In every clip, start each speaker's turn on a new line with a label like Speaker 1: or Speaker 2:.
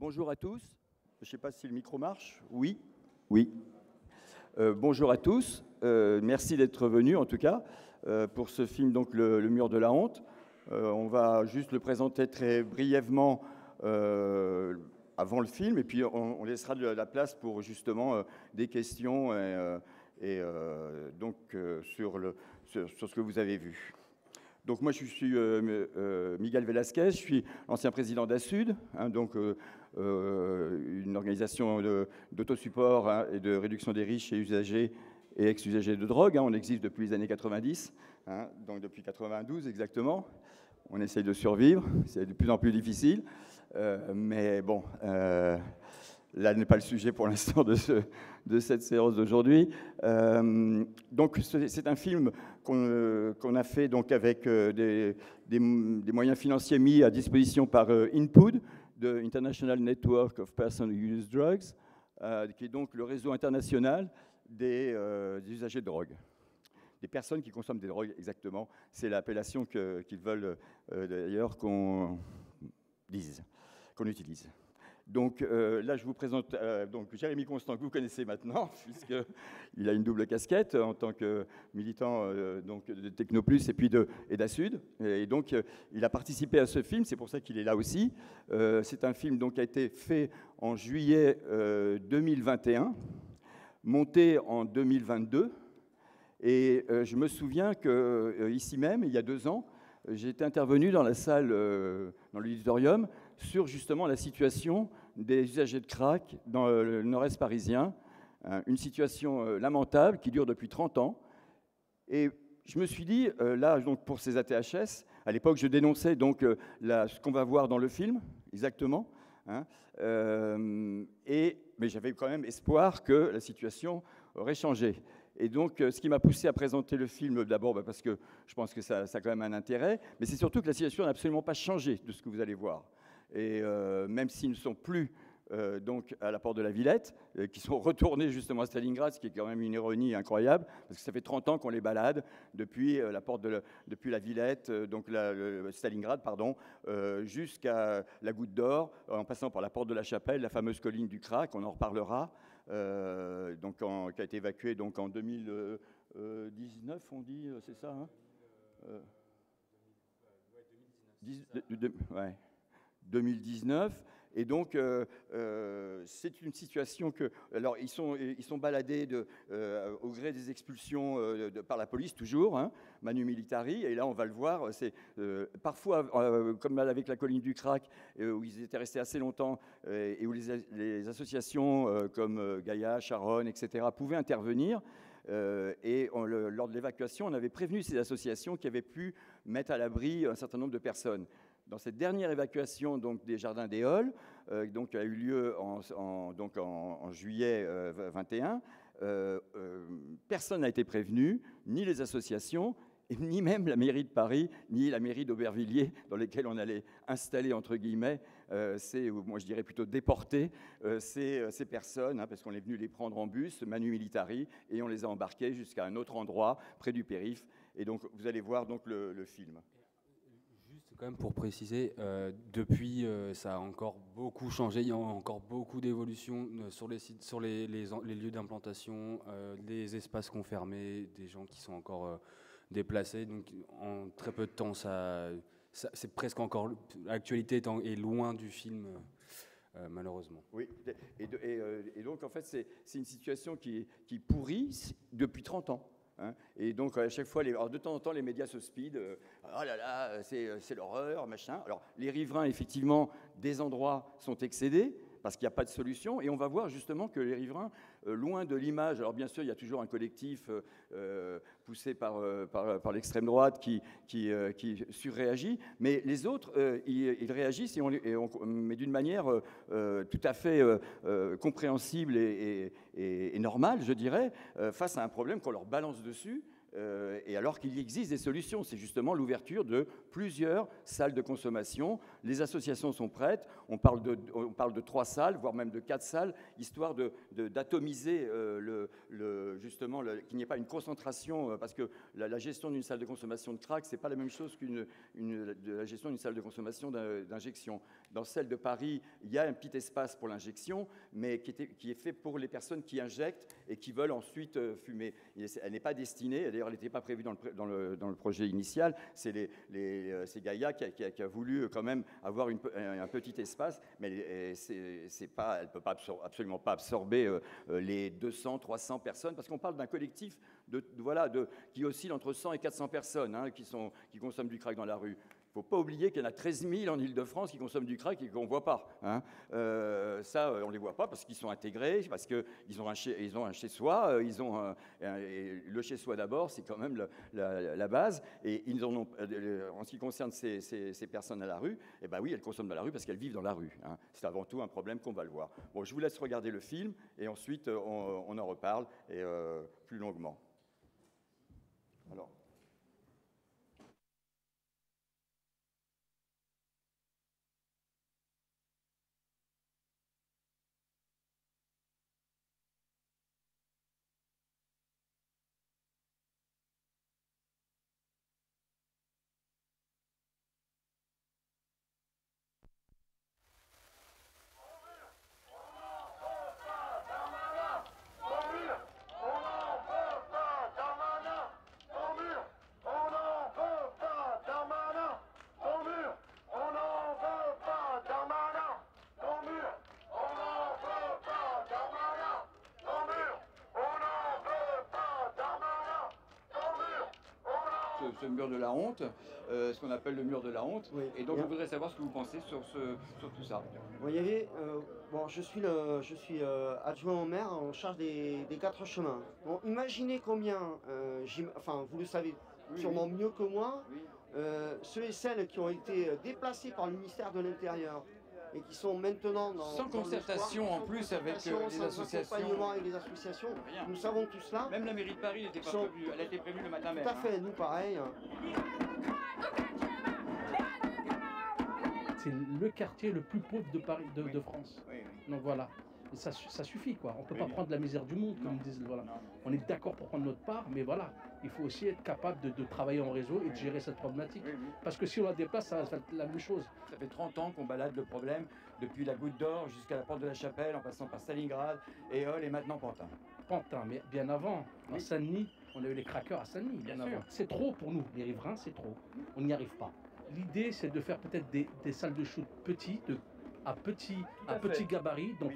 Speaker 1: Bonjour à tous. Je ne sais pas si le micro marche. Oui. Oui. Bonjour à tous. Merci d'être venus, en tout cas, pour ce film, donc, le Mur de la honte. On va juste le présenter très brièvement avant le film, et puis on laissera de la place pour, justement, des questions sur ce que vous avez vu. Donc moi, je suis Miguel Velasquez, je suis ancien président d'ASUD, une organisation d'autosupport et de réduction des risques chez usagers et ex-usagers de drogue. On existe depuis les années 90, donc depuis 92 exactement. On essaye de survivre, c'est de plus en plus difficile, mais bon, là n'est pas le sujet pour l'instant de cette séance d'aujourd'hui. Donc c'est un film qu'on a fait donc avec des moyens financiers mis à disposition par INPUD, de International Network of Persons Who Use Drugs, qui est donc le réseau international des usagers de drogue. Des personnes qui consomment des drogues, exactement. C'est l'appellation qu'ils veulent d'ailleurs qu'on utilise. Donc là, je vous présente donc Jérémy Constant, que vous connaissez maintenant, puisqu'il a une double casquette en tant que militant donc de Technoplus et puis d'ASUD. Et donc, il a participé à ce film, c'est pour ça qu'il est là aussi. C'est un film donc, qui a été fait en juillet 2021, monté en 2022. Et je me souviens qu'ici même, il y a 2 ans, j'ai été intervenu dans la salle, dans l'auditorium, sur justement la situation des usagers de crack dans le nord-est parisien, une situation lamentable qui dure depuis 30 ans. Et je me suis dit, là, donc, pour ces ATHS, à l'époque, je dénonçais donc, ce qu'on va voir dans le film, exactement, mais j'avais quand même espoir que la situation aurait changé. Et donc, ce qui m'a poussé à présenter le film, d'abord, parce que je pense que ça a quand même un intérêt, mais c'est surtout que la situation n'a absolument pas changé de ce que vous allez voir. Et même s'ils ne sont plus donc à la porte de la Villette, qui sont retournés justement à Stalingrad, ce qui est quand même une ironie incroyable, parce que ça fait 30 ans qu'on les balade depuis depuis la Villette, donc Stalingrad, pardon, jusqu'à la Goutte d'Or, en passant par la porte de la Chapelle, la fameuse colline du Crac, on en reparlera, donc qui a été évacuée donc en 2019, on dit, c'est ça, hein 2019. Et donc, c'est une situation que... Alors, ils sont baladés au gré des expulsions par la police, toujours, Manu Militari, et là, on va le voir, c'est parfois, comme avec la colline du Crac, où ils étaient restés assez longtemps, et où les associations comme Gaïa, Charonne, etc., pouvaient intervenir, et lors de l'évacuation, on avait prévenu ces associations qui avaient pu mettre à l'abri un certain nombre de personnes. Dans cette dernière évacuation donc, des Jardins des Halles, donc, qui a eu lieu en juillet 21, personne n'a été prévenu, ni les associations, ni même la mairie de Paris, ni la mairie d'Aubervilliers, dans lesquelles on allait installer, entre guillemets, moi je dirais plutôt déporter ces personnes, parce qu'on est venu les prendre en bus, Manu Militari, et on les a embarqués jusqu'à un autre endroit, près du périph'. Et donc, vous allez voir donc, le film.
Speaker 2: Quand même pour préciser, depuis ça a encore beaucoup changé, il y a encore beaucoup d'évolutions sur les sites, sur les lieux d'implantation, des espaces confirmés, des gens qui sont encore déplacés, donc en très peu de temps, c'est presque encore, l'actualité est loin du film, malheureusement.
Speaker 1: Oui, et donc en fait c'est une situation qui pourrit depuis 30 ans. Et donc à chaque fois, alors de temps en temps, les médias se speed. Oh là là, c'est l'horreur, machin. Alors les riverains, effectivement, des endroits sont excédés parce qu'il n'y a pas de solution. Et on va voir justement que les riverains, loin de l'image, alors bien sûr, il y a toujours un collectif poussé par l'extrême droite qui surréagit, mais les autres, ils réagissent, mais d'une manière tout à fait compréhensible et normale, je dirais, face à un problème qu'on leur balance dessus. Et alors qu'il existe des solutions, c'est justement l'ouverture de plusieurs salles de consommation. Les associations sont prêtes, on parle de 3 salles, voire même de 4 salles, histoire d'atomiser justement qu'il n'y ait pas une concentration, parce que la gestion d'une salle de consommation de crack, c'est pas la même chose que la gestion d'une salle de consommation d'injection. Dans celle de Paris, il y a un petit espace pour l'injection, mais qui est fait pour les personnes qui injectent et qui veulent ensuite fumer. Elle n'est pas destinée, d'ailleurs elle n'était pas prévue dans le projet initial, c'est Gaïa qui a voulu quand même avoir un petit espace, mais elle ne peut absolument pas absorber les 200, 300 personnes, parce qu'on parle d'un collectif qui oscille entre 100 et 400 personnes hein, qui consomment du crack dans la rue. Il ne faut pas oublier qu'il y en a 13 000 en Ile-de-France qui consomment du crack et qu'on ne voit pas. Hein. Ça, on ne les voit pas parce qu'ils sont intégrés, parce qu'ils ont un chez-soi. Le chez-soi d'abord, c'est quand même la base. Et en ce qui concerne ces personnes à la rue, eh ben oui, elles consomment dans la rue parce qu'elles vivent dans la rue. Hein. C'est avant tout un problème qu'on va le voir. Bon, je vous laisse regarder le film et ensuite on en reparle plus longuement. Alors. Ce mur de la honte, ce qu'on appelle le mur de la honte. Oui. Et donc, je voudrais savoir ce que vous pensez sur tout ça.
Speaker 3: Bon, je suis adjoint au maire en charge des 4 chemins. Bon, imaginez combien, vous le savez sûrement mieux que moi, ceux et celles qui ont été déplacés par le ministère de l'Intérieur et qui sont maintenant
Speaker 1: sans concertation en plus avec les associations.
Speaker 3: Avec les associations. Rien. Nous savons tout cela.
Speaker 1: Même la mairie de Paris n'était pas prévue, elle a été prévue le matin même.
Speaker 3: Tout à fait, nous pareil.
Speaker 4: C'est le quartier le plus pauvre de Paris, de France. Oui, oui. Donc voilà. Et ça suffit quoi. On ne peut pas prendre la misère du monde, comme disent. Voilà. On est d'accord pour prendre notre part, mais voilà. Il faut aussi être capable de travailler en réseau et de gérer cette problématique. Parce que si on la déplace, ça va faire la même chose.
Speaker 1: Ça fait 30 ans qu'on balade le problème, depuis la Goutte d'Or jusqu'à la Porte de la Chapelle, en passant par Stalingrad, Éole et maintenant Pantin.
Speaker 4: Pantin, mais bien avant, à Saint-Denis, on a eu les craqueurs à Saint-Denis, bien avant. C'est trop pour nous, les riverains, c'est trop. On n'y arrive pas. L'idée, c'est de faire peut-être des salles de shoot à petit gabarit dans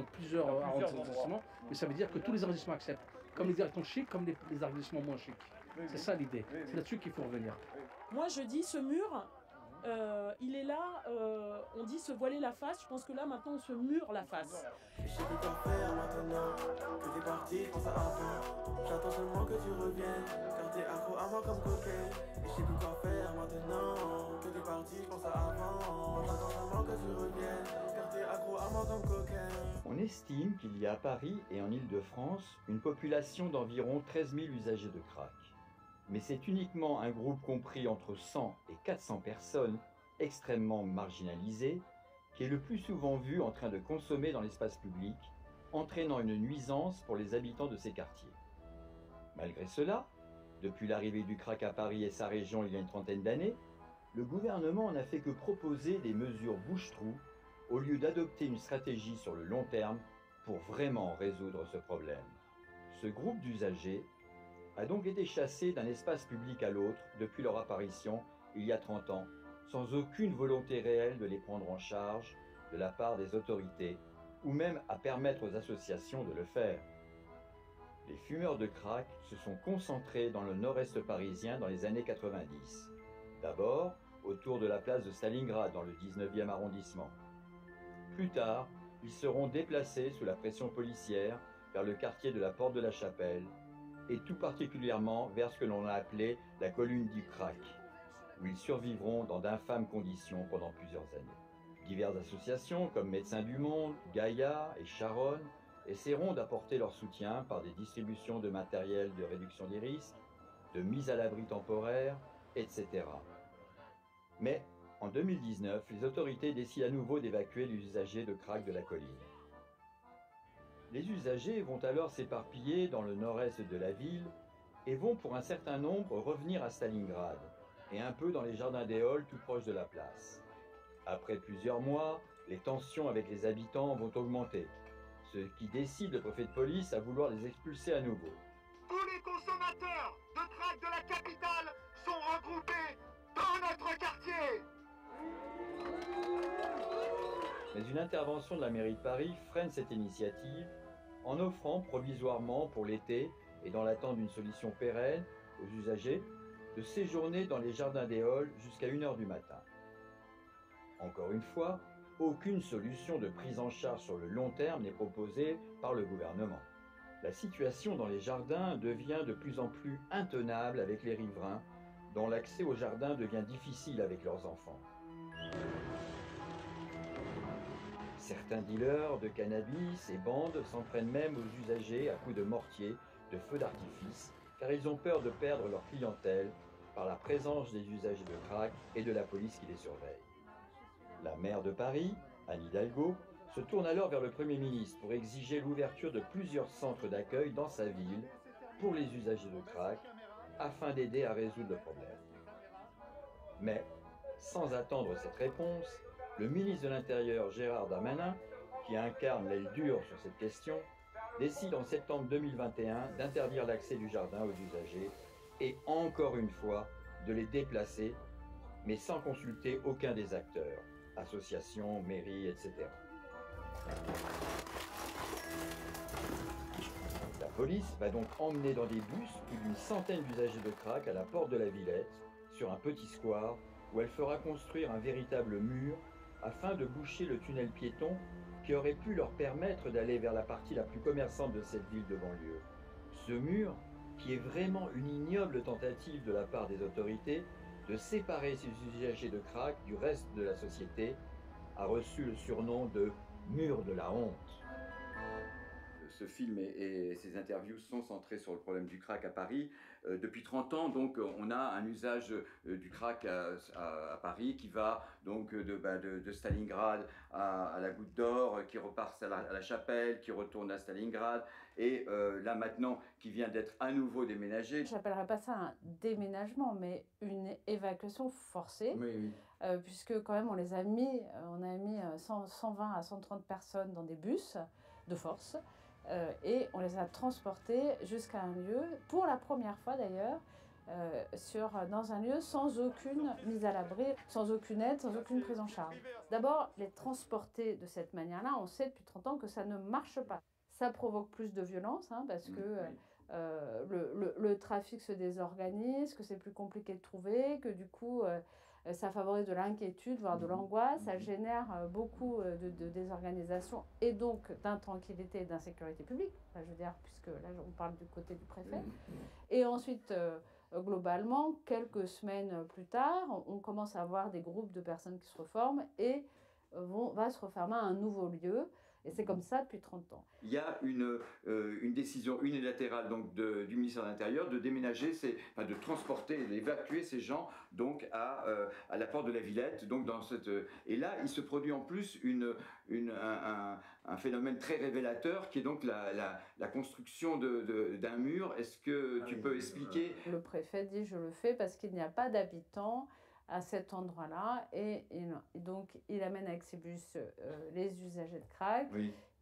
Speaker 4: plusieurs arrondissements, mais ça veut dire que tous les arrondissements acceptent, comme les arrondissements chics, comme les arrondissements moins chics. C'est ça l'idée, c'est là-dessus qu'il faut revenir.
Speaker 5: Moi je dis ce mur, il est là, on dit se voiler la face, je pense que là maintenant on se mure la face.
Speaker 6: Je sais plus quoi faire maintenant, que t'es parti, je pense à avant. J'attends seulement que tu reviennes, car t'es accro à moi comme cocaine. Et je sais plus quoi faire maintenant, que t'es parti, je pense à avant. J'attends seulement que tu reviennes, car t'es accro à moi comme cocaine.
Speaker 7: On estime qu'il y a à Paris et en Île-de-France une population d'environ 13 000 usagers de crack. Mais c'est uniquement un groupe compris entre 100 et 400 personnes, extrêmement marginalisées, qui est le plus souvent vu en train de consommer dans l'espace public, entraînant une nuisance pour les habitants de ces quartiers. Malgré cela, depuis l'arrivée du crack à Paris et sa région il y a une trentaine d'années, le gouvernement n'a fait que proposer des mesures bouche-trou au lieu d'adopter une stratégie sur le long terme pour vraiment résoudre ce problème. Ce groupe d'usagers a donc été chassé d'un espace public à l'autre depuis leur apparition il y a 30 ans, sans aucune volonté réelle de les prendre en charge de la part des autorités, ou même à permettre aux associations de le faire. Les fumeurs de crack se sont concentrés dans le nord-est parisien dans les années 90. D'abord, autour de la place de Stalingrad dans le 19e arrondissement. Plus tard, ils seront déplacés sous la pression policière vers le quartier de la Porte de la Chapelle, et tout particulièrement vers ce que l'on a appelé la colline du crack, où ils survivront dans d'infâmes conditions pendant plusieurs années. Diverses associations comme Médecins du Monde, Gaïa et Charonne essaieront d'apporter leur soutien par des distributions de matériel de réduction des risques, de mise à l'abri temporaire, etc. Mais en 2019, les autorités décident à nouveau d'évacuer les usagers de crack de la colline. Les usagers vont alors s'éparpiller dans le nord-est de la ville et vont pour un certain nombre revenir à Stalingrad et un peu dans les jardins des halles tout proche de la place. Après plusieurs mois, les tensions avec les habitants vont augmenter, ce qui décide le préfet de police à vouloir les expulser à nouveau.
Speaker 8: Tous les consommateurs de crack de la capitale sont regroupés dans notre quartier.
Speaker 7: Mais une intervention de la mairie de Paris freine cette initiative en offrant provisoirement pour l'été et dans l'attente d'une solution pérenne aux usagers de séjourner dans les jardins des halles jusqu'à 1 h du matin. Encore une fois, aucune solution de prise en charge sur le long terme n'est proposée par le gouvernement. La situation dans les jardins devient de plus en plus intenable avec les riverains, dont l'accès aux jardins devient difficile avec leurs enfants. Certains dealers de cannabis et bandes s'en prennent même aux usagers à coups de mortier, de feux d'artifice, car ils ont peur de perdre leur clientèle par la présence des usagers de crack et de la police qui les surveille. La maire de Paris, Anne Hidalgo, se tourne alors vers le Premier ministre pour exiger l'ouverture de plusieurs centres d'accueil dans sa ville pour les usagers de crack, afin d'aider à résoudre le problème. Mais, sans attendre cette réponse, le ministre de l'Intérieur Gérald Darmanin, qui incarne l'aile dure sur cette question, décide en septembre 2021 d'interdire l'accès du jardin aux usagers et encore une fois de les déplacer, mais sans consulter aucun des acteurs, associations, mairies, etc. La police va donc emmener dans des bus plus d'une centaine d'usagers de crack à la porte de la Villette, sur un petit square, où elle fera construire un véritable mur afin de boucher le tunnel piéton qui aurait pu leur permettre d'aller vers la partie la plus commerçante de cette ville de banlieue. Ce mur, qui est vraiment une ignoble tentative de la part des autorités de séparer ces usagers de crack du reste de la société, a reçu le surnom de « mur de la honte ».
Speaker 1: Ce film et ses interviews sont centrés sur le problème du crack à Paris. Depuis 30 ans, donc, on a un usage du crack à Paris qui va donc de Stalingrad à la Goutte d'Or, qui repart à la Chapelle, qui retourne à Stalingrad, et là maintenant qui vient d'être à nouveau déménagé.
Speaker 9: Je n'appellerais pas ça un déménagement, mais une évacuation forcée,
Speaker 1: oui.
Speaker 9: Puisque quand même on a mis 120 à 130 personnes dans des bus de force. Et on les a transportés jusqu'à un lieu, pour la première fois d'ailleurs, dans un lieu sans aucune mise à l'abri, sans aucune aide, sans aucune prise en charge. D'abord, les transporter de cette manière-là, on sait depuis 30 ans que ça ne marche pas. Ça provoque plus de violence, parce que le trafic se désorganise, que c'est plus compliqué de trouver, que du coup ça favorise de l'inquiétude, voire de l'angoisse, ça génère beaucoup de désorganisation et donc d'intranquillité et d'insécurité publique, je veux dire, puisque là on parle du côté du préfet. Et ensuite, globalement, quelques semaines plus tard, on commence à avoir des groupes de personnes qui se reforment et va se refermer à un nouveau lieu. Et c'est comme ça depuis 30 ans.
Speaker 1: Il y a une décision unilatérale donc, du ministère de l'Intérieur de déménager, de transporter, d'évacuer ces gens donc, à la porte de la Villette. Donc, et là, il se produit en plus un phénomène très révélateur qui est donc la construction d'un mur. Est-ce que tu peux expliquer?
Speaker 9: Le préfet dit « je le fais parce qu'il n'y a pas d'habitants » à cet endroit-là, et donc il amène avec ses bus les usagers de crack,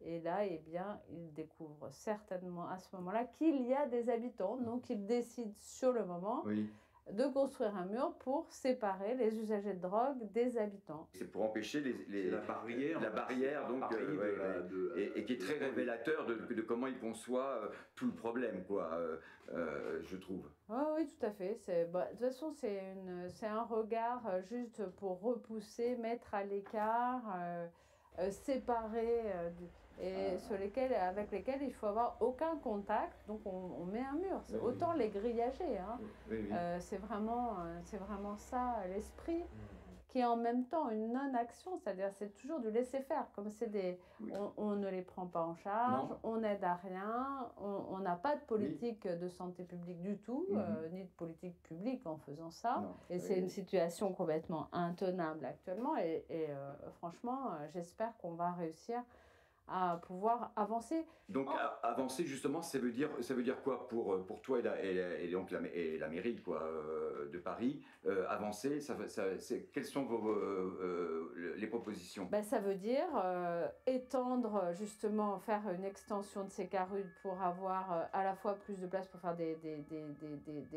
Speaker 9: et là, eh bien, il découvre certainement à ce moment-là qu'il y a des habitants, donc il décide sur le moment de construire un mur pour séparer les usagers de drogue des habitants.
Speaker 1: C'est pour empêcher la barrière donc, et qui est très révélateur de comment il conçoit tout le problème, quoi, je trouve.
Speaker 9: Oui, tout à fait. De toute façon, c'est un regard juste pour repousser, mettre à l'écart, séparer, et avec lesquels il faut avoir aucun contact. Donc on met un mur. Autant les grillagés. C'est vraiment ça l'esprit qui est en même temps une non-action, c'est-à-dire c'est toujours du laisser-faire, comme c'est des... On ne les prend pas en charge, on n'aide à rien, on n'a pas de politique de santé publique du tout, ni de politique publique en faisant ça. Et c'est une situation complètement intenable actuellement et franchement, j'espère qu'on va réussir à pouvoir avancer.
Speaker 7: Donc avancer justement, ça veut dire quoi pour toi et donc la mairie quoi, de Paris, avancer, quelles sont les propositions?
Speaker 9: Ça veut dire étendre justement, faire une extension de ces carudes pour avoir à la fois plus de place pour faire des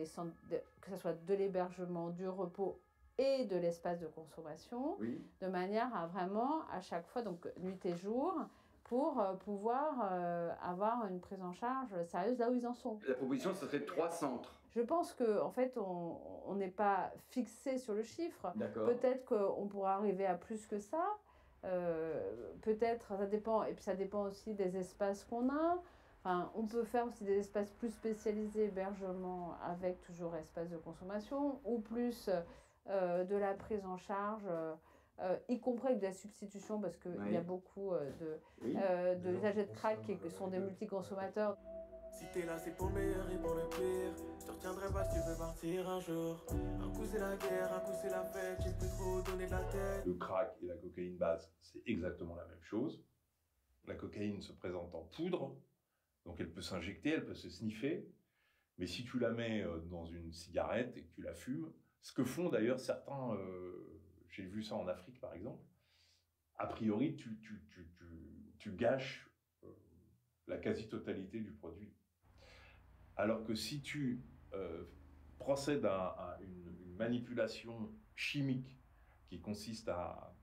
Speaker 9: centres, que ce soit de l'hébergement, du repos et de l'espace de consommation, de manière à vraiment à chaque fois, donc nuit et jour, pour pouvoir avoir une prise en charge sérieuse là où ils en sont.
Speaker 7: La proposition, ce serait 3 centres.
Speaker 9: Je pense qu'en fait, on n'est pas fixé sur le chiffre. Peut-être qu'on pourra arriver à plus que ça. Peut-être, ça dépend. Et puis ça dépend aussi des espaces qu'on a. Enfin, on peut faire aussi des espaces plus spécialisés, hébergement, avec toujours espace de consommation, ou plus de la prise en charge, y compris avec de la substitution, parce qu'il y a beaucoup d'usagers de crack qui sont des multiconsommateurs.
Speaker 6: Si t'es là, c'est pour le meilleur et pour le pire. Je te retiendrai pas si tu veux partir un jour. Un coup c'est la guerre, un coup c'est la fête. J'ai plus trop donné de la tête.
Speaker 10: Le crack et la cocaïne base, c'est exactement la même chose. La cocaïne se présente en poudre, donc elle peut s'injecter, elle peut se sniffer. Mais si tu la mets dans une cigarette et que tu la fumes, ce que font d'ailleurs certains, j'ai vu ça en Afrique par exemple, a priori tu gâches la quasi-totalité du produit. Alors que si tu procèdes à une manipulation chimique qui consiste à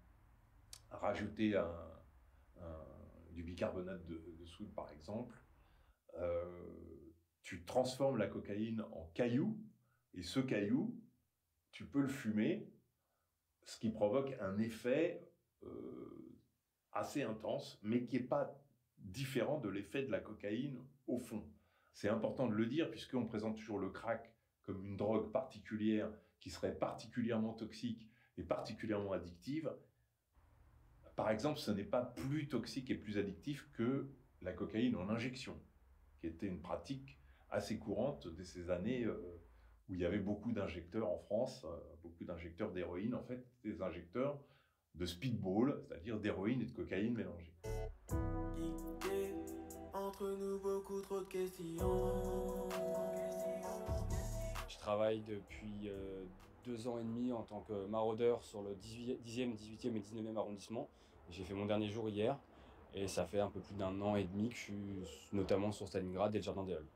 Speaker 10: rajouter du bicarbonate de soude par exemple, tu transformes la cocaïne en caillou, et ce caillou, tu peux le fumer, ce qui provoque un effet assez intense, mais qui n'est pas différent de l'effet de la cocaïne au fond. C'est important de le dire, puisqu'on présente toujours le crack comme une drogue particulière qui serait particulièrement toxique et particulièrement addictive. Par exemple, ce n'est pas plus toxique et plus addictif que la cocaïne en injection, qui était une pratique assez courante de ces années où il y avait beaucoup d'injecteurs en France, beaucoup d'injecteurs d'héroïne, en fait, des injecteurs de speedball, c'est-à-dire d'héroïne et de cocaïne mélangées.
Speaker 6: Entre nous, beaucoup trop de questions.
Speaker 2: Je travaille depuis 2 ans et demi en tant que maraudeur sur le 10e, 18e et 19e arrondissement. J'ai fait mon dernier jour hier et ça fait un peu plus d'1 an et demi que je suis notamment sur Stalingrad et le Jardin des Halles.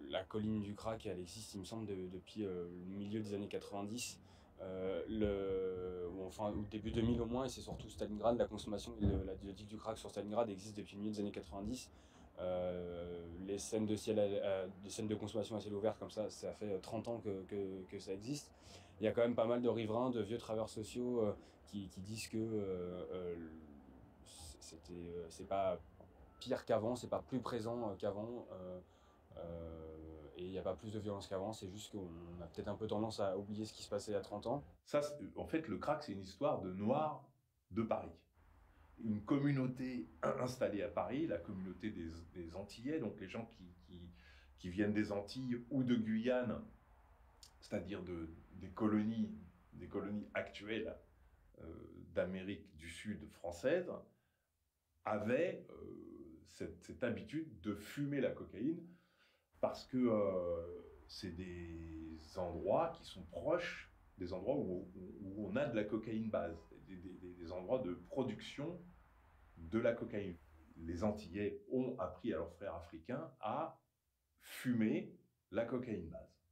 Speaker 2: La colline du crack, elle existe, il me semble, depuis le milieu des années 90. Au début 2000 au moins, et c'est surtout Stalingrad, la consommation et le deal du crack sur Stalingrad existe depuis le milieu des années 90. Les scènes de consommation à ciel ouvert comme ça fait 30 ans que ça existe. Il y a quand même pas mal de riverains, de vieux travailleurs sociaux qui disent que c'est pas pire qu'avant, c'est pas plus présent qu'avant. Et il n'y a pas plus de violence qu'avant, c'est juste qu'on a peut-être un peu tendance à oublier ce qui se passait il y a 30 ans.
Speaker 10: Ça, en fait, le crack, c'est une histoire de Noirs de Paris. Une communauté installée à Paris, la communauté des Antillais, donc les gens qui viennent des Antilles ou de Guyane, c'est-à-dire des colonies actuelles d'Amérique du Sud française, avaient cette habitude de fumer la cocaïne, parce que c'est des endroits qui sont proches des endroits où on a de la cocaïne base, des endroits de production de la cocaïne. Les Antillais ont appris à leurs frères africains à fumer la cocaïne base.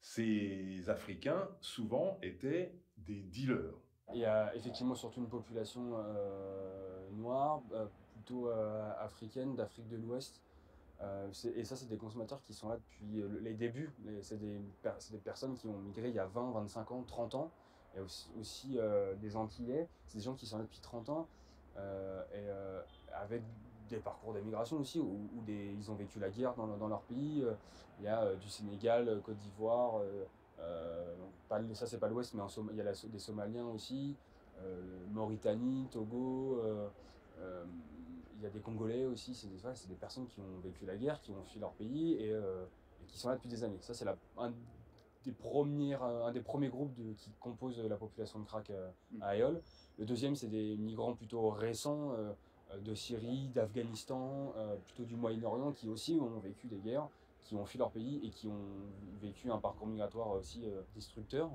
Speaker 10: Ces Africains, souvent, étaient des dealers.
Speaker 2: Il y a effectivement surtout une population noire, plutôt africaine, d'Afrique de l'Ouest. Et ça, c'est des consommateurs qui sont là depuis les débuts. C'est des personnes qui ont migré il y a 20, 25 ans, 30 ans. Il y a aussi des Antillais, c'est des gens qui sont là depuis 30 ans avec des parcours d'émigration aussi, où ils ont vécu la guerre dans leur pays. Il y a du Sénégal, Côte d'Ivoire, Ça, c'est pas l'Ouest, mais il y a des Somaliens aussi, Mauritanie, Togo, il y a des Congolais aussi. C'est des personnes qui ont vécu la guerre, qui ont fui leur pays et qui sont là depuis des années. Ça, c'est un des premiers groupes qui composent la population de crack à Aeol. Le deuxième, c'est des migrants plutôt récents de Syrie, d'Afghanistan, plutôt du Moyen-Orient, qui aussi ont vécu des guerres, qui ont fui leur pays et qui ont vécu un parcours migratoire aussi destructeur,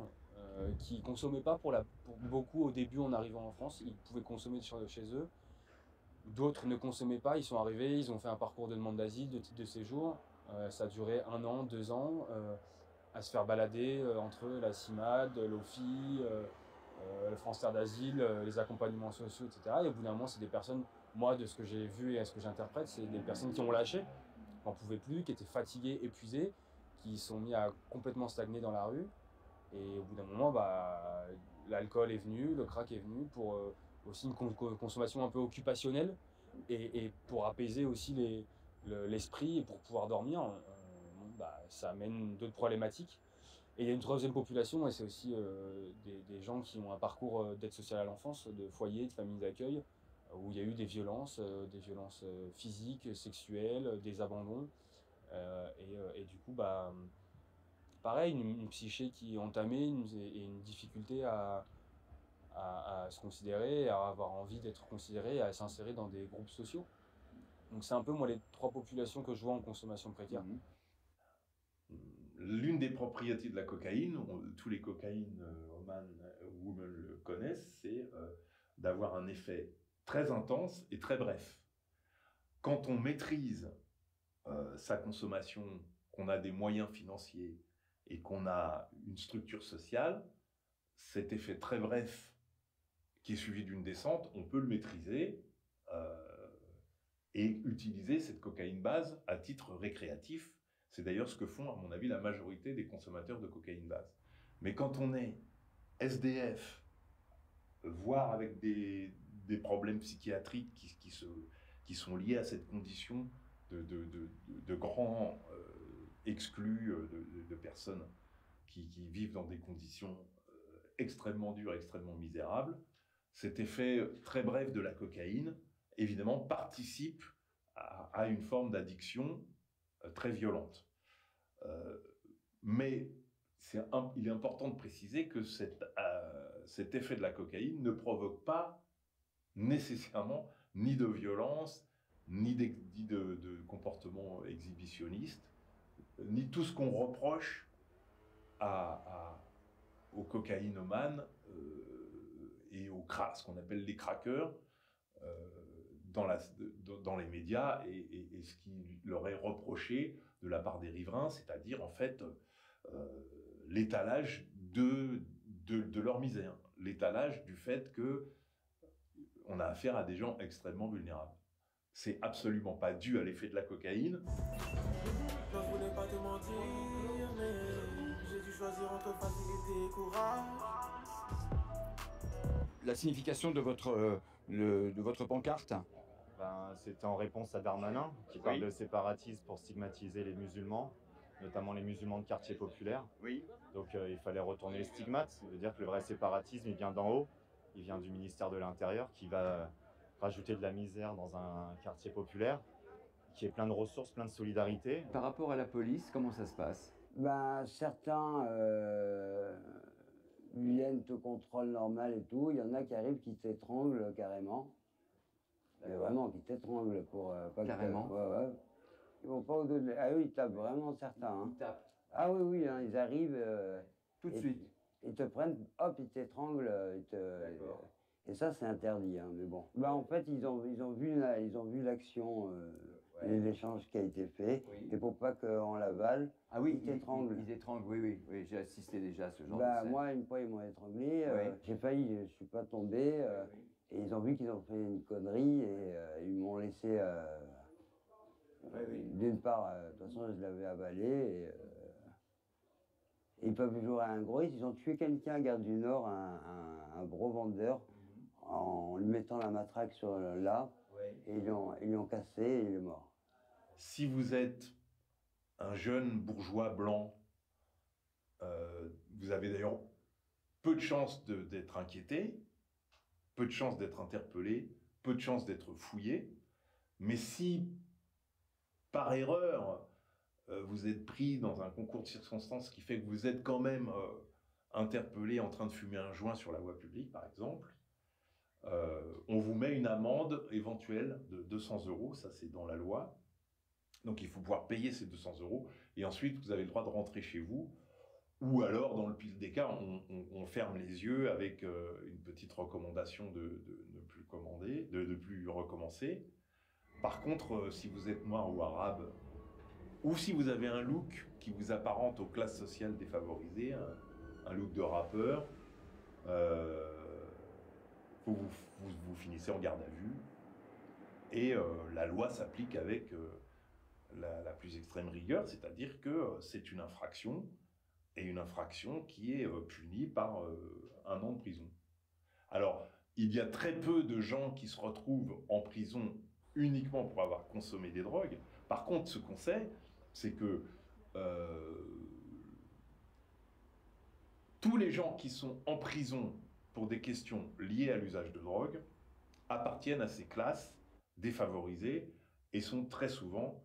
Speaker 2: qui ne consommaient pas pour beaucoup au début en arrivant en France. Ils pouvaient consommer chez eux. D'autres ne consommaient pas, ils sont arrivés, ils ont fait un parcours de demande d'asile, de titre de séjour. Ça a duré 1 an, 2 ans, à se faire balader entre la CIMAD, l'OFI, le transfert d'asile, les accompagnements sociaux, etc. Et au bout d'un moment, c'est des personnes, moi, de ce que j'ai vu et ce que j'interprète, c'est des personnes qui ont lâché, qui n'en pouvaient plus, qui étaient fatiguées, épuisées, qui sont mis à complètement stagner dans la rue. Et au bout d'un moment, l'alcool est venu, le crack est venu pour aussi une consommation un peu occupationnelle et pour apaiser aussi l'esprit et pour pouvoir dormir. Ça amène d'autres problématiques. Et il y a une troisième population, et c'est aussi des gens qui ont un parcours d'aide sociale à l'enfance, de foyers, de familles d'accueil, où il y a eu des violences physiques, sexuelles, des abandons. Et du coup, pareil, une psyché qui est entamée et une difficulté à se considérer, à avoir envie d'être considéré, à s'insérer dans des groupes sociaux. Donc c'est un peu, moi, les 3 populations que je vois en consommation précaire.
Speaker 10: L'une des propriétés de la cocaïne, tous les women le connaissent, c'est d'avoir un effet très intense et très bref. Quand on maîtrise sa consommation, qu'on a des moyens financiers et qu'on a une structure sociale, cet effet très bref qui est suivi d'une descente, on peut le maîtriser et utiliser cette cocaïne base à titre récréatif. C'est d'ailleurs ce que font, à mon avis, la majorité des consommateurs de cocaïne base. Mais quand on est SDF, voire avec des problèmes psychiatriques qui sont liés à cette condition de grands exclus, de personnes qui vivent dans des conditions extrêmement dures, extrêmement misérables, cet effet très bref de la cocaïne, évidemment, participe à une forme d'addiction très violente. Mais il est important de préciser que cet effet de la cocaïne ne provoque pas nécessairement ni de violence, ni de comportement exhibitionniste, ni tout ce qu'on reproche aux cocaïnomanes et aux ce qu'on appelle les craqueurs dans les médias et ce qui leur est reproché de la part des riverains, c'est-à-dire en fait l'étalage de leur misère, l'étalage du fait qu'on a affaire à des gens extrêmement vulnérables. C'est absolument pas dû à l'effet de la cocaïne.
Speaker 6: Je voulais pas te mentir, mais j'ai dû choisir entre facilité et courage.
Speaker 11: La signification de votre pancarte?
Speaker 12: C'était en réponse à Darmanin, qui parle de séparatisme pour stigmatiser les musulmans, notamment les musulmans de quartiers populaires.
Speaker 11: Oui.
Speaker 12: Donc il fallait retourner les stigmates, ça veut dire que le vrai séparatisme, il vient d'en haut, il vient du ministère de l'Intérieur, qui va rajouter de la misère dans un quartier populaire, qui est plein de ressources, plein de solidarité.
Speaker 11: Par rapport à la police, comment ça se passe?
Speaker 13: Certains viennent au contrôle normal et tout. Il y en a qui arrivent qui t'étranglent carrément. Mais vraiment, qui t'étranglent pour pas
Speaker 11: carrément.
Speaker 13: Ouais. Ils vont pas au-delà de... Ah oui, ils tapent vraiment certains. Hein.
Speaker 11: Ils tapent.
Speaker 13: Ah oui, ils arrivent...
Speaker 11: tout de suite.
Speaker 13: Ils te prennent, hop, ils t'étranglent. Et ça, c'est interdit. Hein, mais bon. En fait, ils ont vu l'action, l'échange qui a été fait. Oui. Et pour pas qu'on l'avale, ils t'étranglent.
Speaker 11: Ils étranglent, oui. J'ai assisté déjà à ce genre de scène.
Speaker 13: Moi, une fois, ils m'ont étranglé. J'ai failli, je suis pas tombé. Et ils ont vu qu'ils ont fait une connerie et ils m'ont laissé... D'une part, de toute façon, je l'avais avalé. Et ils peuvent jouer à un gros. Ils ont tué quelqu'un à Gare du Nord, un gros vendeur, en lui mettant la matraque sur là. Et ils l'ont cassé et il est mort.
Speaker 10: Si vous êtes un jeune bourgeois blanc Vous avez d'ailleurs peu de chances d'être inquiété, peu de chances d'être interpellé, peu de chances d'être fouillé. Mais si, par erreur, vous êtes pris dans un concours de circonstances qui fait que vous êtes quand même interpellé en train de fumer un joint sur la voie publique, par exemple, on vous met une amende éventuelle de 200 €, ça c'est dans la loi. Donc il faut pouvoir payer ces 200 €, et ensuite vous avez le droit de rentrer chez vous, ou alors dans le pire des cas, on ferme les yeux avec une petite recommandation de ne plus commander, de ne plus recommencer. Par contre, si vous êtes noir ou arabe, ou si vous avez un look qui vous apparente aux classes sociales défavorisées, un look de rappeur, vous finissez en garde à vue, et la loi s'applique avec la plus extrême rigueur, c'est-à-dire que c'est une infraction, et une infraction qui est punie par 1 an de prison. Alors, il y a très peu de gens qui se retrouvent en prison uniquement pour avoir consommé des drogues. Par contre, ce qu'on sait, c'est que tous les gens qui sont en prison pour des questions liées à l'usage de drogue appartiennent à ces classes défavorisées et sont très souvent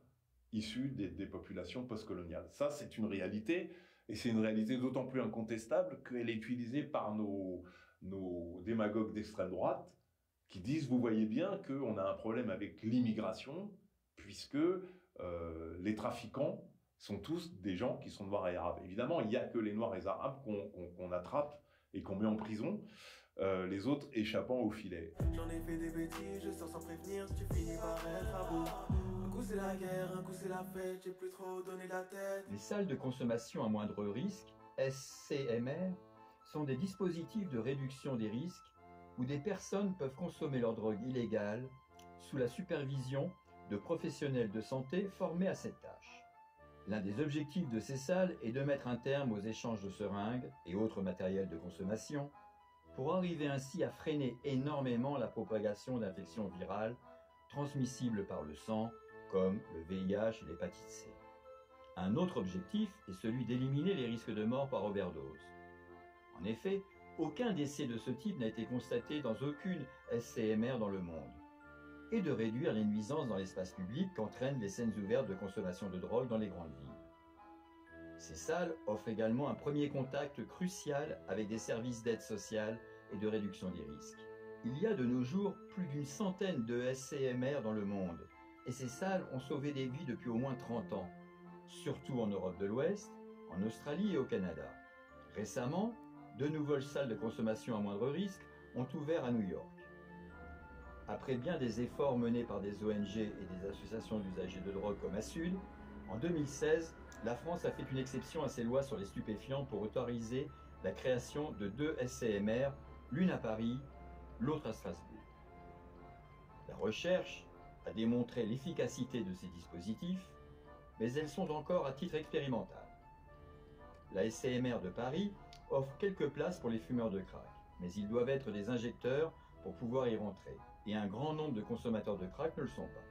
Speaker 10: issus des populations postcoloniales. Ça, c'est une réalité, et c'est une réalité d'autant plus incontestable qu'elle est utilisée par nos démagogues d'extrême droite qui disent, vous voyez bien qu'on a un problème avec l'immigration, puisque les trafiquants sont tous des gens qui sont noirs et arabes. Évidemment, il n'y a que les noirs et les arabes qu'on attrape et qu'on met en prison, les autres échappant au filet.
Speaker 6: J'en ai fait des bêtises, je sors sans prévenir, tu finis par être à bout. Un coup c'est la guerre, un coup c'est la fête, j'ai plus trop donné la tête.
Speaker 7: Les salles de consommation à moindre risque, SCMR, sont des dispositifs de réduction des risques où des personnes peuvent consommer leur drogue illégale sous la supervision de professionnels de santé formés à cette tâche. L'un des objectifs de ces salles est de mettre un terme aux échanges de seringues et autres matériels de consommation pour arriver ainsi à freiner énormément la propagation d'infections virales transmissibles par le sang, comme le VIH et l'hépatite C. Un autre objectif est celui d'éliminer les risques de mort par overdose. En effet, aucun décès de ce type n'a été constaté dans aucune SCMR dans le monde, et de réduire les nuisances dans l'espace public qu'entraînent les scènes ouvertes de consommation de drogue dans les grandes villes. Ces salles offrent également un premier contact crucial avec des services d'aide sociale et de réduction des risques. Il y a de nos jours plus d'une centaine de SCMR dans le monde, et ces salles ont sauvé des vies depuis au moins 30 ans, surtout en Europe de l'Ouest, en Australie et au Canada. Récemment, 2 nouvelles salles de consommation à moindre risque ont ouvert à New York. Après bien des efforts menés par des ONG et des associations d'usagers de drogue comme ASUD, en 2016, la France a fait une exception à ses lois sur les stupéfiants pour autoriser la création de 2 SCMR, l'une à Paris, l'autre à Strasbourg. La recherche a démontré l'efficacité de ces dispositifs, mais elles sont encore à titre expérimental. La SCMR de Paris offre quelques places pour les fumeurs de crack, mais ils doivent être des injecteurs pour pouvoir y rentrer, et un grand nombre de consommateurs de crack ne le sont pas.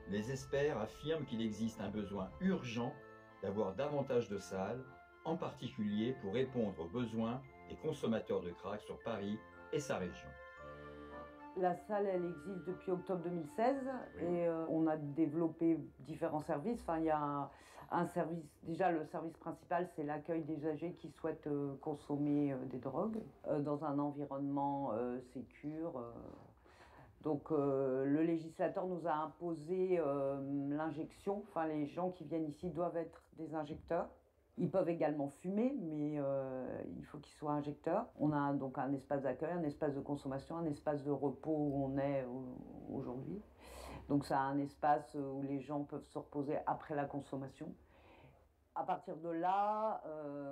Speaker 7: Les experts affirment qu'il existe un besoin urgent d'avoir davantage de salles, en particulier pour répondre aux besoins des consommateurs de crack sur Paris et sa région.
Speaker 14: La salle, elle existe depuis octobre 2016 et on a développé différents services. Enfin, il y a un service, déjà le service principal, c'est l'accueil des usagers qui souhaitent consommer des drogues dans un environnement sécure. Donc le législateur nous a imposé l'injection. Enfin, les gens qui viennent ici doivent être des injecteurs. Ils peuvent également fumer, mais il faut qu'ils soient injecteurs. On a donc un espace d'accueil, un espace de consommation, un espace de repos où on est aujourd'hui. Donc c'est un espace où les gens peuvent se reposer après la consommation. À partir de là,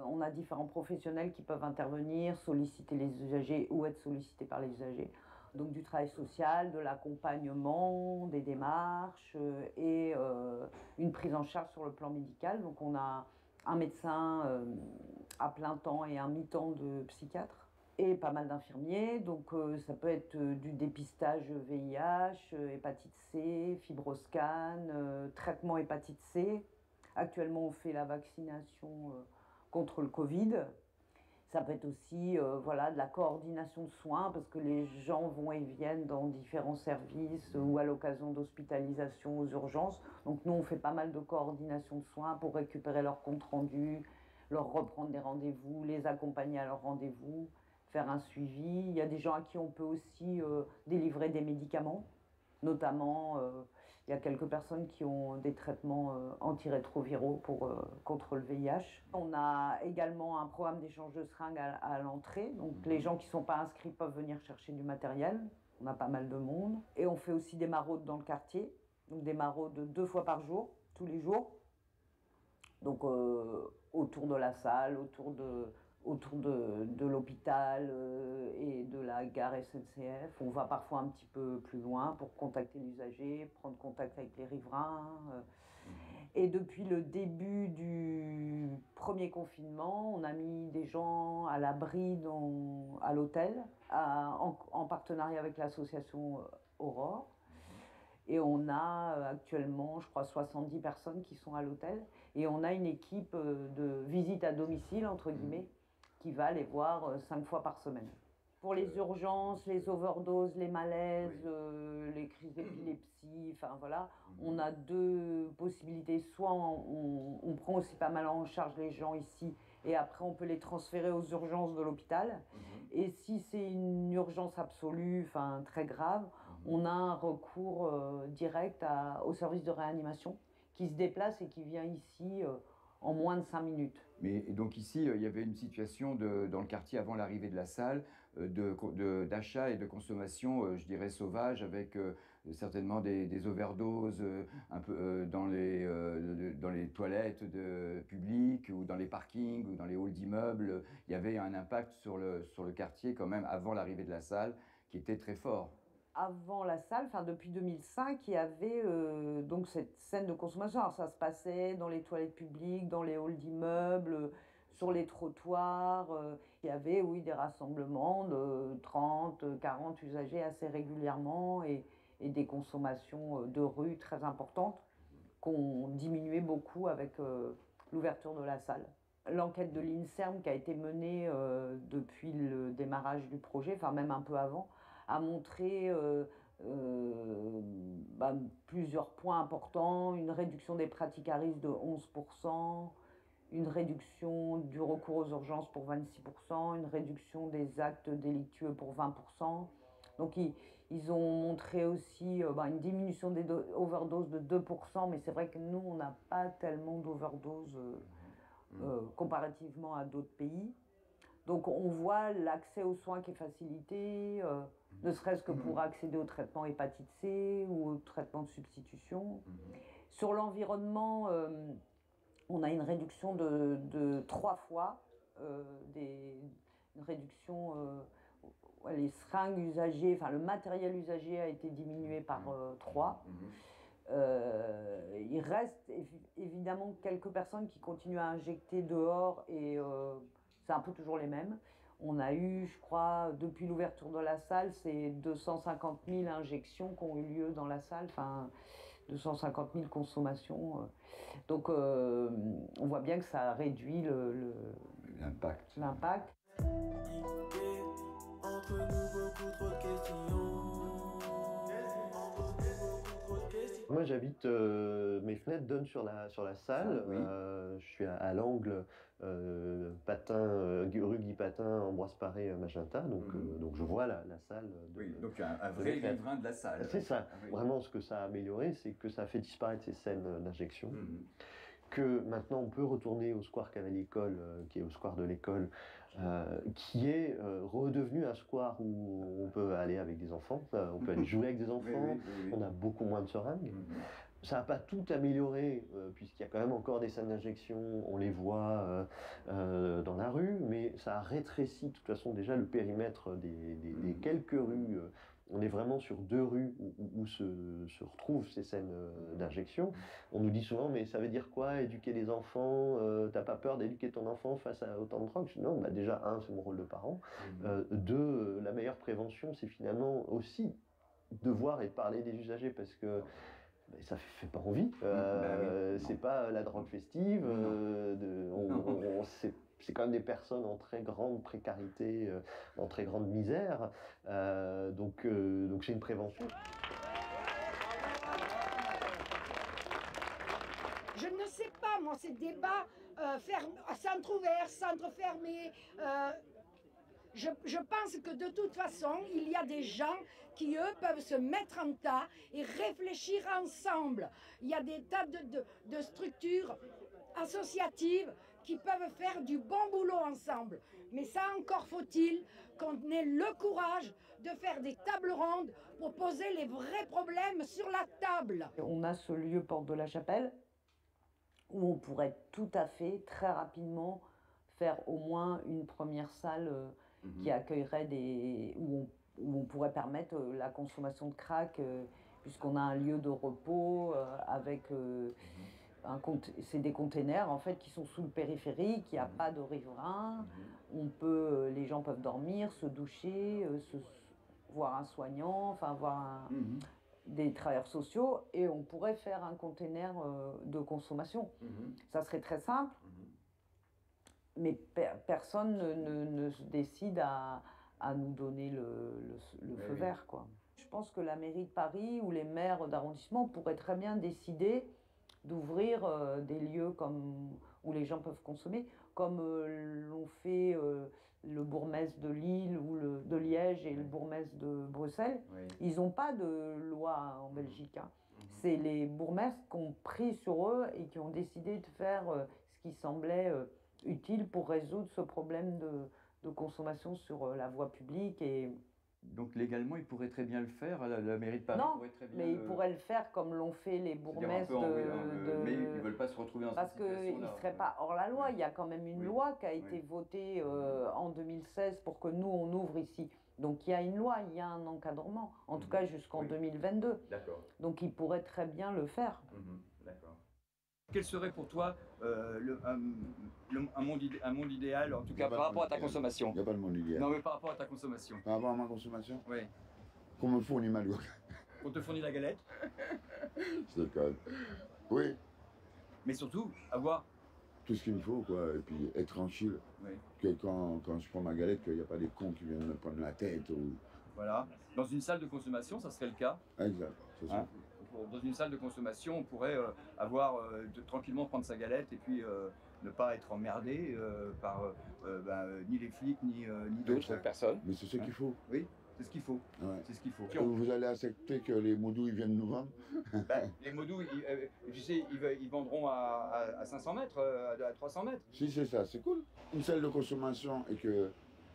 Speaker 14: on a différents professionnels qui peuvent intervenir, solliciter les usagers ou être sollicités par les usagers. Donc du travail social, de l'accompagnement, des démarches et une prise en charge sur le plan médical. Donc on a un médecin à plein temps et un mi-temps de psychiatre et pas mal d'infirmiers. Donc ça peut être du dépistage VIH, hépatite C, fibroscan, traitement hépatite C. Actuellement on fait la vaccination contre le Covid. Ça peut être aussi voilà, de la coordination de soins, parce que les gens vont et viennent dans différents services ou à l'occasion d'hospitalisation aux urgences. Donc nous, on fait pas mal de coordination de soins pour récupérer leurs comptes rendus, leur reprendre des rendez-vous, les accompagner à leurs rendez-vous, faire un suivi. Il y a des gens à qui on peut aussi délivrer des médicaments, notamment il y a quelques personnes qui ont des traitements antirétroviraux contre le VIH. On a également un programme d'échange de seringues à l'entrée. Donc les gens qui ne sont pas inscrits peuvent venir chercher du matériel. On a pas mal de monde. Et on fait aussi des maraudes dans le quartier. Donc des maraudes 2 fois par jour, tous les jours. Donc autour de la salle, autour de l'hôpital et de la gare SNCF. On va parfois un petit peu plus loin pour contacter l'usager, prendre contact avec les riverains. Et depuis le début du premier confinement, on a mis des gens à l'abri à l'hôtel, en partenariat avec l'association Aurore. Et on a actuellement, je crois, 70 personnes qui sont à l'hôtel. Et on a une équipe de visite à domicile, entre guillemets, qui va les voir 5 fois par semaine. Pour les urgences, les overdoses, les malaises, les crises d'épilepsie, enfin voilà, on a 2 possibilités. Soit on prend aussi pas mal en charge les gens ici et après on peut les transférer aux urgences de l'hôpital. Et si c'est une urgence absolue, enfin très grave, on a un recours direct au service de réanimation qui se déplace et qui vient ici en moins de 5 minutes.
Speaker 11: Mais donc ici, il y avait une situation dans le quartier avant l'arrivée de la salle, d'achat et de consommation, je dirais, sauvage, avec certainement des overdoses un peu dans les toilettes publiques ou dans les parkings ou dans les halls d'immeubles. Il y avait un impact sur le quartier quand même avant l'arrivée de la salle qui était très fort.
Speaker 14: Avant la salle, enfin depuis 2005, il y avait donc cette scène de consommation. Alors ça se passait dans les toilettes publiques, dans les halls d'immeubles, sur les trottoirs. Il y avait, oui, des rassemblements de 30, 40 usagers assez régulièrement et des consommations de rue très importantes qu'on diminuait beaucoup avec l'ouverture de la salle. L'enquête de l'INSERM qui a été menée depuis le démarrage du projet, enfin même un peu avant, a montré plusieurs points importants, une réduction des pratiques à risque de 11%, une réduction du recours aux urgences pour 26%, une réduction des actes délictueux pour 20%. Donc ils ont montré aussi une diminution des overdoses de 2%, mais c'est vrai que nous, on n'a pas tellement d'overdoses comparativement à d'autres pays. Donc on voit l'accès aux soins qui est facilité, ne serait-ce que pour accéder au traitement hépatite C ou au traitement de substitution. Sur l'environnement, on a une réduction de 3 fois, une réduction, les seringues usagées, enfin le matériel usagé a été diminué par 3. Il reste évidemment quelques personnes qui continuent à injecter dehors et c'est un peu toujours les mêmes. On a eu, je crois, depuis l'ouverture de la salle, c'est 250 000 injections qui ont eu lieu dans la salle, enfin 250 000 consommations. Donc on voit bien que ça réduit l'impact.
Speaker 6: Entre nous, beaucoup trop de questions.
Speaker 15: Moi j'habite, mes fenêtres donnent sur la salle, je suis à l'angle rue Guy Patin, Ambroise Paré, Magenta, donc je vois la salle.
Speaker 11: Donc un vrai riverain de la salle.
Speaker 15: C'est ça, vraiment ce que ça a amélioré, c'est que ça a fait disparaître ces scènes d'injection. Que maintenant on peut retourner au square Cavalier-École, qui est au square de l'école, qui est redevenu un square où on peut aller avec des enfants, on peut aller jouer avec des enfants, on a beaucoup moins de seringues. Ça n'a pas tout amélioré, puisqu'il y a quand même encore des scènes d'injection, on les voit dans la rue, mais ça a rétréci de toute façon déjà le périmètre des quelques rues. On est vraiment sur 2 rues où se retrouvent ces scènes d'injection. On nous dit souvent, mais ça veut dire quoi, éduquer les enfants, t'as pas peur d'éduquer ton enfant face à autant de drogue? Non, bah déjà, 1, c'est mon rôle de parent. 2, la meilleure prévention, c'est finalement aussi de voir et de parler des usagers, parce que ça fait pas envie. C'est pas la drogue festive, c'est quand même des personnes en très grande précarité, en très grande misère. Donc c'est une prévention.
Speaker 16: Je ne sais pas, moi, ces débats centre ouvert, centre fermé. Je pense que de toute façon, il y a des gens qui, eux, peuvent se mettre en tas et réfléchir ensemble. Il y a des tas de structures associatives qui peuvent faire du bon boulot ensemble. Mais ça, encore faut-il qu'on ait le courage de faire des tables rondes pour poser les vrais problèmes sur la table.
Speaker 14: On a ce lieu Porte de la Chapelle où on pourrait tout à fait, très rapidement, faire au moins une première salle qui accueillerait où on pourrait permettre la consommation de crack, puisqu'on a un lieu de repos avec... c'est des containers en fait qui sont sous le périphérique, il n'y a pas de riverains, les gens peuvent dormir, se doucher, voir un soignant, enfin voir des travailleurs sociaux, et on pourrait faire un container de consommation. Ça serait très simple, mais personne ne se décide à nous donner le feu vert, quoi. Je pense que la mairie de Paris ou les maires d'arrondissement pourraient très bien décider d'ouvrir des lieux où les gens peuvent consommer, comme l'ont fait le bourgmestre de Lille ou de Liège et le bourgmestre de Bruxelles. Ils n'ont pas de loi en Belgique. Hein. C'est les bourgmestres qui ont pris sur eux et qui ont décidé de faire ce qui semblait utile pour résoudre ce problème de consommation sur la voie publique.
Speaker 11: Donc légalement, ils pourraient très bien le faire, la mairie de Paris pourrait très bien
Speaker 14: mais ils pourraient le faire comme l'ont fait les bourgmestres
Speaker 11: mais ils ne veulent pas se retrouver dans cette situation-là.
Speaker 14: Parce qu'ils ne seraient pas hors la loi. Il y a quand même une loi qui a été votée en 2016 pour que nous, on ouvre ici. Donc il y a une loi, il y a un encadrement, en tout cas jusqu'en 2022.
Speaker 11: D'accord.
Speaker 14: Donc ils pourraient très bien le faire.
Speaker 11: D'accord.
Speaker 1: Quel serait pour toi un monde idéal, en tout cas par rapport à ta consommation?
Speaker 17: Il n'y a pas de monde idéal.
Speaker 1: Non, mais par rapport à ta consommation.
Speaker 17: Par rapport à ma consommation?
Speaker 1: Oui.
Speaker 17: Qu'on me fournit ma loi.
Speaker 1: Qu'on te fournit la galette.
Speaker 17: Je déconne. Oui.
Speaker 1: Mais surtout, avoir...
Speaker 17: tout ce qu'il me faut, quoi, et puis être tranquille.
Speaker 1: Oui.
Speaker 17: Que quand je prends ma galette, qu'il n'y a pas des cons qui viennent me prendre la tête. Ou...
Speaker 1: Voilà. Dans une salle de consommation, ça serait le cas.
Speaker 17: Exact, c'est ça.
Speaker 1: Dans une salle de consommation, on pourrait tranquillement prendre sa galette et puis ne pas être emmerdé par ni les flics ni d'autres personnes.
Speaker 17: Mais c'est ce qu'il faut.
Speaker 1: Oui, c'est ce qu'il faut.
Speaker 17: Ouais.
Speaker 1: C'est ce qu'il faut.
Speaker 17: Vous allez accepter que les moudous ils viennent nous vendre?
Speaker 1: Les moudous, tu sais, ils vendront à 500 mètres, à 300 mètres.
Speaker 17: Si c'est ça, c'est cool. Une salle de consommation et que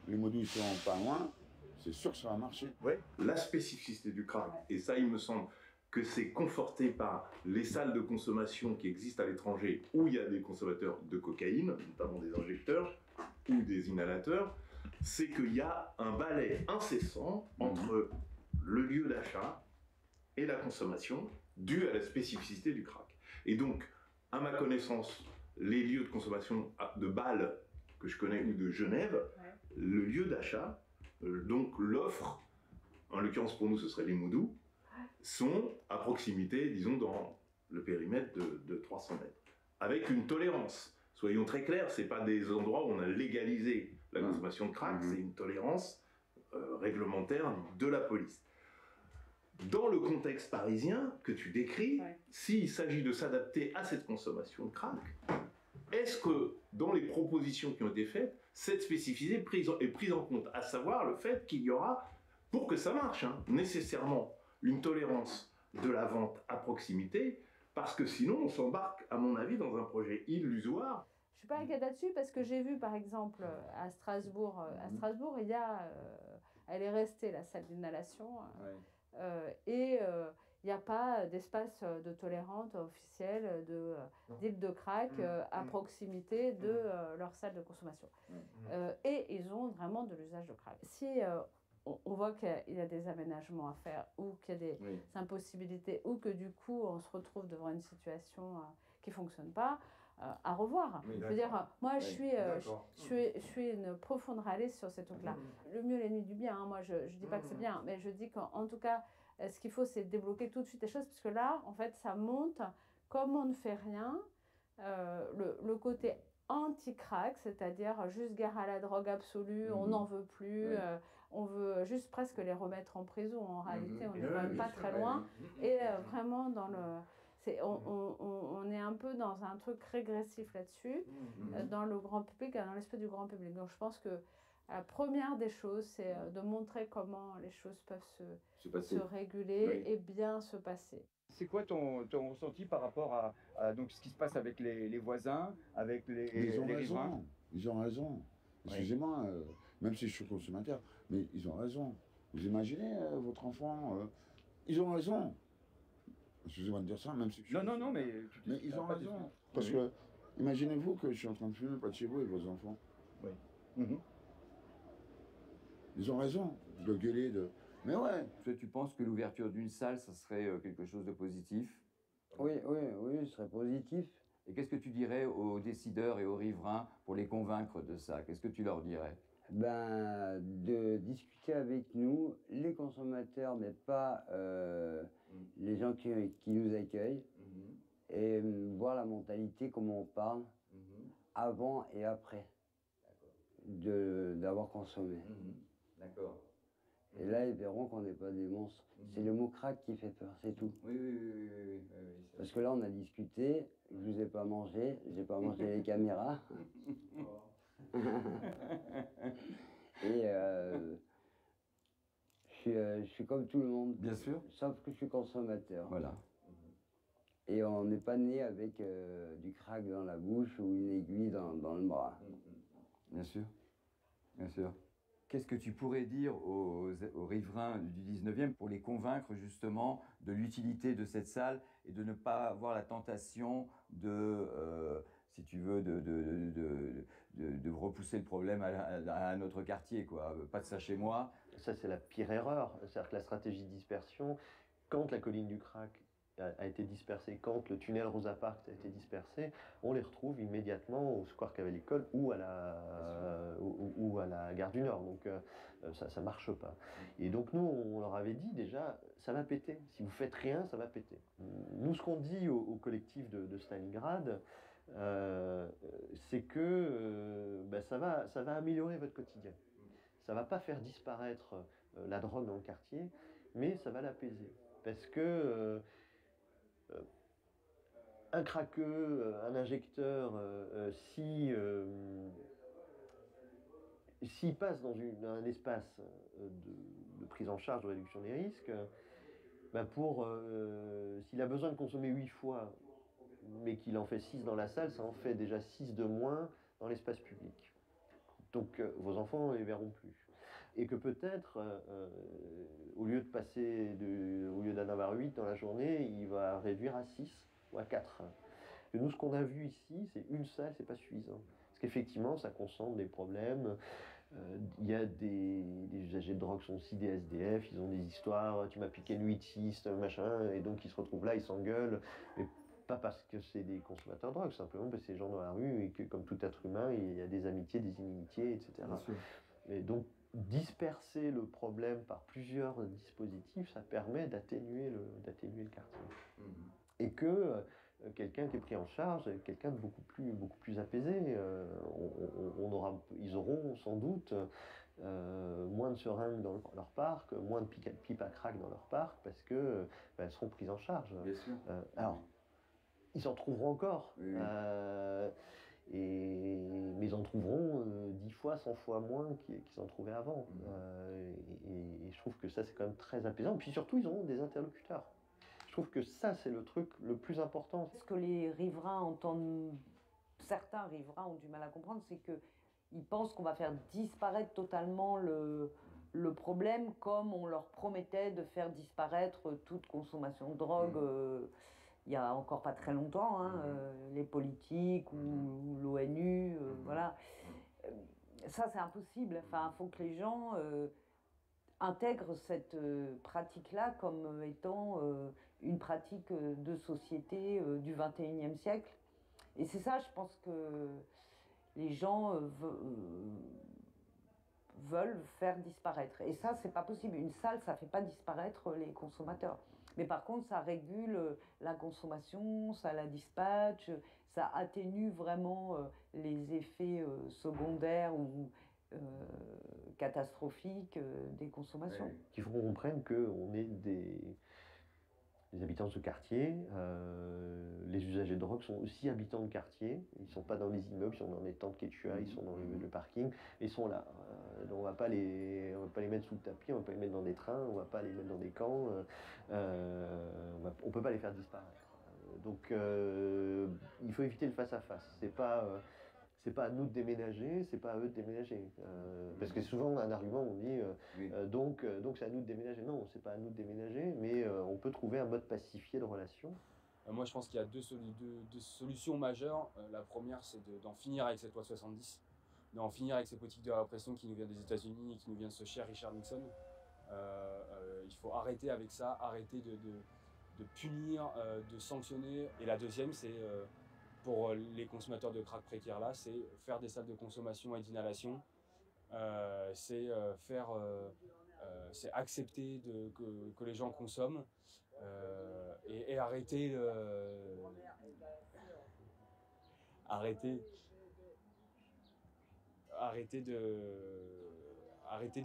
Speaker 17: les moudous sont pas loin, c'est sûr que ça va marcher.
Speaker 10: Ouais. La spécificité du crack, et ça il me semble que c'est conforté par les salles de consommation qui existent à l'étranger où il y a des consommateurs de cocaïne, notamment des injecteurs ou des inhalateurs, c'est qu'il y a un balai incessant entre le lieu d'achat et la consommation dû à la spécificité du crack. Et donc, à ma connaissance, les lieux de consommation de Bâle que je connais ou de Genève, le lieu d'achat, donc l'offre, en l'occurrence pour nous ce serait les moudous, sont à proximité, disons, dans le périmètre de 300 mètres. Avec une tolérance. Soyons très clairs, ce n'est pas des endroits où on a légalisé la consommation de crack, c'est une tolérance réglementaire de la police. Dans le contexte parisien que tu décris, s'il s'agit de s'adapter à cette consommation de crack, est-ce que dans les propositions qui ont été faites, cette spécificité est prise en compte, à savoir le fait qu'il y aura, pour que ça marche, nécessairement une tolérance de la vente à proximité, parce que sinon on s'embarque, à mon avis, dans un projet illusoire.
Speaker 9: Je suis pas inquiète là-dessus parce que j'ai vu par exemple à Strasbourg, il y a, elle est restée la salle d'inhalation et il n'y a pas d'espace de tolérance officiel d'île de crack à proximité de leur salle de consommation. Et ils ont vraiment de l'usage de crack. Si on voit qu'il y a des aménagements à faire ou qu'il y a des impossibilités ou que du coup on se retrouve devant une situation qui ne fonctionne pas, à revoir. Je veux dire, moi je suis une profonde réaliste sur ces trucs-là. Le mieux l'ennemi du bien, moi je ne dis pas que c'est bien, mais je dis qu'en tout cas, ce qu'il faut c'est débloquer tout de suite les choses, parce que là, en fait, ça monte, comme on ne fait rien, le côté anti-crack, c'est-à-dire juste guerre à la drogue absolue, on n'en veut plus, on veut juste presque les remettre en prison. En réalité, on n'est quand même pas très loin. Et vraiment, dans le, on est un peu dans un truc régressif là-dessus, dans le grand public, dans l'esprit du grand public. Donc je pense que la première des choses, c'est de montrer comment les choses peuvent se réguler et bien se passer.
Speaker 1: C'est quoi ton ressenti par rapport à donc, ce qui se passe avec les voisins, avec les riverains?
Speaker 17: Ils ont raison. Excusez-moi, même si je suis consommateur, mais ils ont raison. Vous imaginez votre enfant, ils ont raison. Excusez-moi de dire ça, même si je suis
Speaker 1: Non, mais
Speaker 17: ils ont raison. Parce que, imaginez-vous que je suis en train de fumer pas de chez vous et vos enfants.
Speaker 1: Oui.
Speaker 17: Ils ont raison de gueuler, de... Mais ouais.
Speaker 11: Toi, tu penses que l'ouverture d'une salle, ça serait quelque chose de positif?
Speaker 13: Oui, ce serait positif.
Speaker 11: Et qu'est-ce que tu dirais aux décideurs et aux riverains pour les convaincre de ça? Qu'est-ce que tu leur dirais?
Speaker 13: Ben, de discuter avec nous, les consommateurs, mais pas les gens qui nous accueillent, et voir la mentalité, comment on parle, avant et après d'avoir consommé.
Speaker 11: D'accord.
Speaker 13: Et là, ils verront qu'on n'est pas des monstres. C'est le mot crack qui fait peur, c'est tout.
Speaker 11: Oui.
Speaker 13: Parce que là, on a discuté, je vous ai pas mangé, j'ai pas mangé les caméras. Et je suis comme tout le monde.
Speaker 11: Bien sûr.
Speaker 13: Sauf que je suis consommateur.
Speaker 11: Voilà.
Speaker 13: Et on n'est pas né avec du crack dans la bouche ou une aiguille dans le bras.
Speaker 11: Bien sûr. Bien sûr. Qu'est-ce que tu pourrais dire aux riverains du 19e pour les convaincre justement de l'utilité de cette salle et de ne pas avoir la tentation de, si tu veux, de repousser le problème à un autre quartier, quoi. Pas de ça chez moi.
Speaker 15: Ça, c'est la pire erreur. C'est-à-dire que la stratégie de dispersion, quand la colline du crack a été dispersée, quand le tunnel Rosa Parks a été dispersé, on les retrouve immédiatement au square Cavell-École ou à la gare du Nord. Donc ça ne marche pas. Et donc nous, on leur avait dit déjà, ça va péter. Si vous faites rien, ça va péter. Nous, ce qu'on dit au collectif de Stalingrad, c'est que ça va améliorer votre quotidien. Ça ne va pas faire disparaître la drogue dans le quartier, mais ça va l'apaiser. Parce que un craqueux, un injecteur, s'il passe dans un espace de prise en charge, de réduction des risques, s'il a besoin de consommer 8 fois, mais qu'il en fait 6 dans la salle, ça en fait déjà 6 de moins dans l'espace public. Donc vos enfants ne les verront plus. Et que peut-être, au lieu d'en avoir 8 dans la journée, il va réduire à 6 ou à 4. Et nous, ce qu'on a vu ici, c'est une salle, c'est pas suffisant. Parce qu'effectivement, ça concentre des problèmes. Il y a des usagers de drogue, sont aussi des SDF, ils ont des histoires, tu m'as piqué une 8-6, machin, et donc ils se retrouvent là, ils s'engueulent. Mais pas parce que c'est des consommateurs de drogue, simplement parce que c'est des gens dans la rue et que, comme tout être humain, il y a des amitiés, des inimitiés, etc. Et donc, disperser le problème par plusieurs dispositifs, ça permet d'atténuer le quartier. Et que quelqu'un qui est pris en charge est quelqu'un de beaucoup plus apaisé. Ils auront sans doute moins de seringues dans leur parc, moins de pipes à crack dans leur parc, parce que elles seront prises en charge.
Speaker 11: Bien sûr.
Speaker 15: Alors, ils en trouveront encore. Mais ils en trouveront 10 fois, 100 fois moins qu'ils en trouvaient avant. Et je trouve que ça, c'est quand même très apaisant. Puis surtout, ils auront des interlocuteurs. Je trouve que ça, c'est le truc le plus important.
Speaker 14: Ce que les riverains entendent, certains riverains ont du mal à comprendre, c'est qu'ils pensent qu'on va faire disparaître totalement le problème, comme on leur promettait de faire disparaître toute consommation de drogue. Il y a encore pas très longtemps, les politiques ou l'ONU, voilà. Ça, c'est impossible. Enfin, il faut que les gens intègrent cette pratique-là comme étant une pratique de société du XXIe siècle. Et c'est ça, je pense que les gens veulent faire disparaître. Et ça, c'est pas possible. Une salle, ça fait pas disparaître les consommateurs. Mais par contre, ça régule la consommation, ça la dispatche, ça atténue vraiment les effets secondaires ou catastrophiques des consommations.
Speaker 15: Il faut qu'on comprenne qu'on est des habitants de ce quartier. Les usagers de drogue sont aussi habitants de quartier. Ils ne sont pas dans les immeubles, ils sont dans les tentes Quechua, ils sont dans le parking. Ils sont là. Donc on ne va pas les mettre sous le tapis, on ne va pas les mettre dans des trains, on ne va pas les mettre dans des camps. On ne peut pas les faire disparaître. Donc il faut éviter le face-à-face. C'est pas à nous de déménager, c'est pas à eux de déménager. Parce que souvent, un argument, on dit donc c'est à nous de déménager. Non, c'est pas à nous de déménager, mais on peut trouver un mode pacifié de relation.
Speaker 2: Moi, je pense qu'il y a deux solutions majeures. La première, c'est d'en finir avec cette loi 70, d'en finir avec ces politiques de répression qui nous viennent des États-Unis et qui nous viennent de ce cher Richard Nixon. Il faut arrêter avec ça, arrêter de punir, de sanctionner. Et la deuxième, c'est pour les consommateurs de crack précaires là, c'est faire des salles de consommation et d'inhalation, c'est accepter que les gens consomment et arrêter de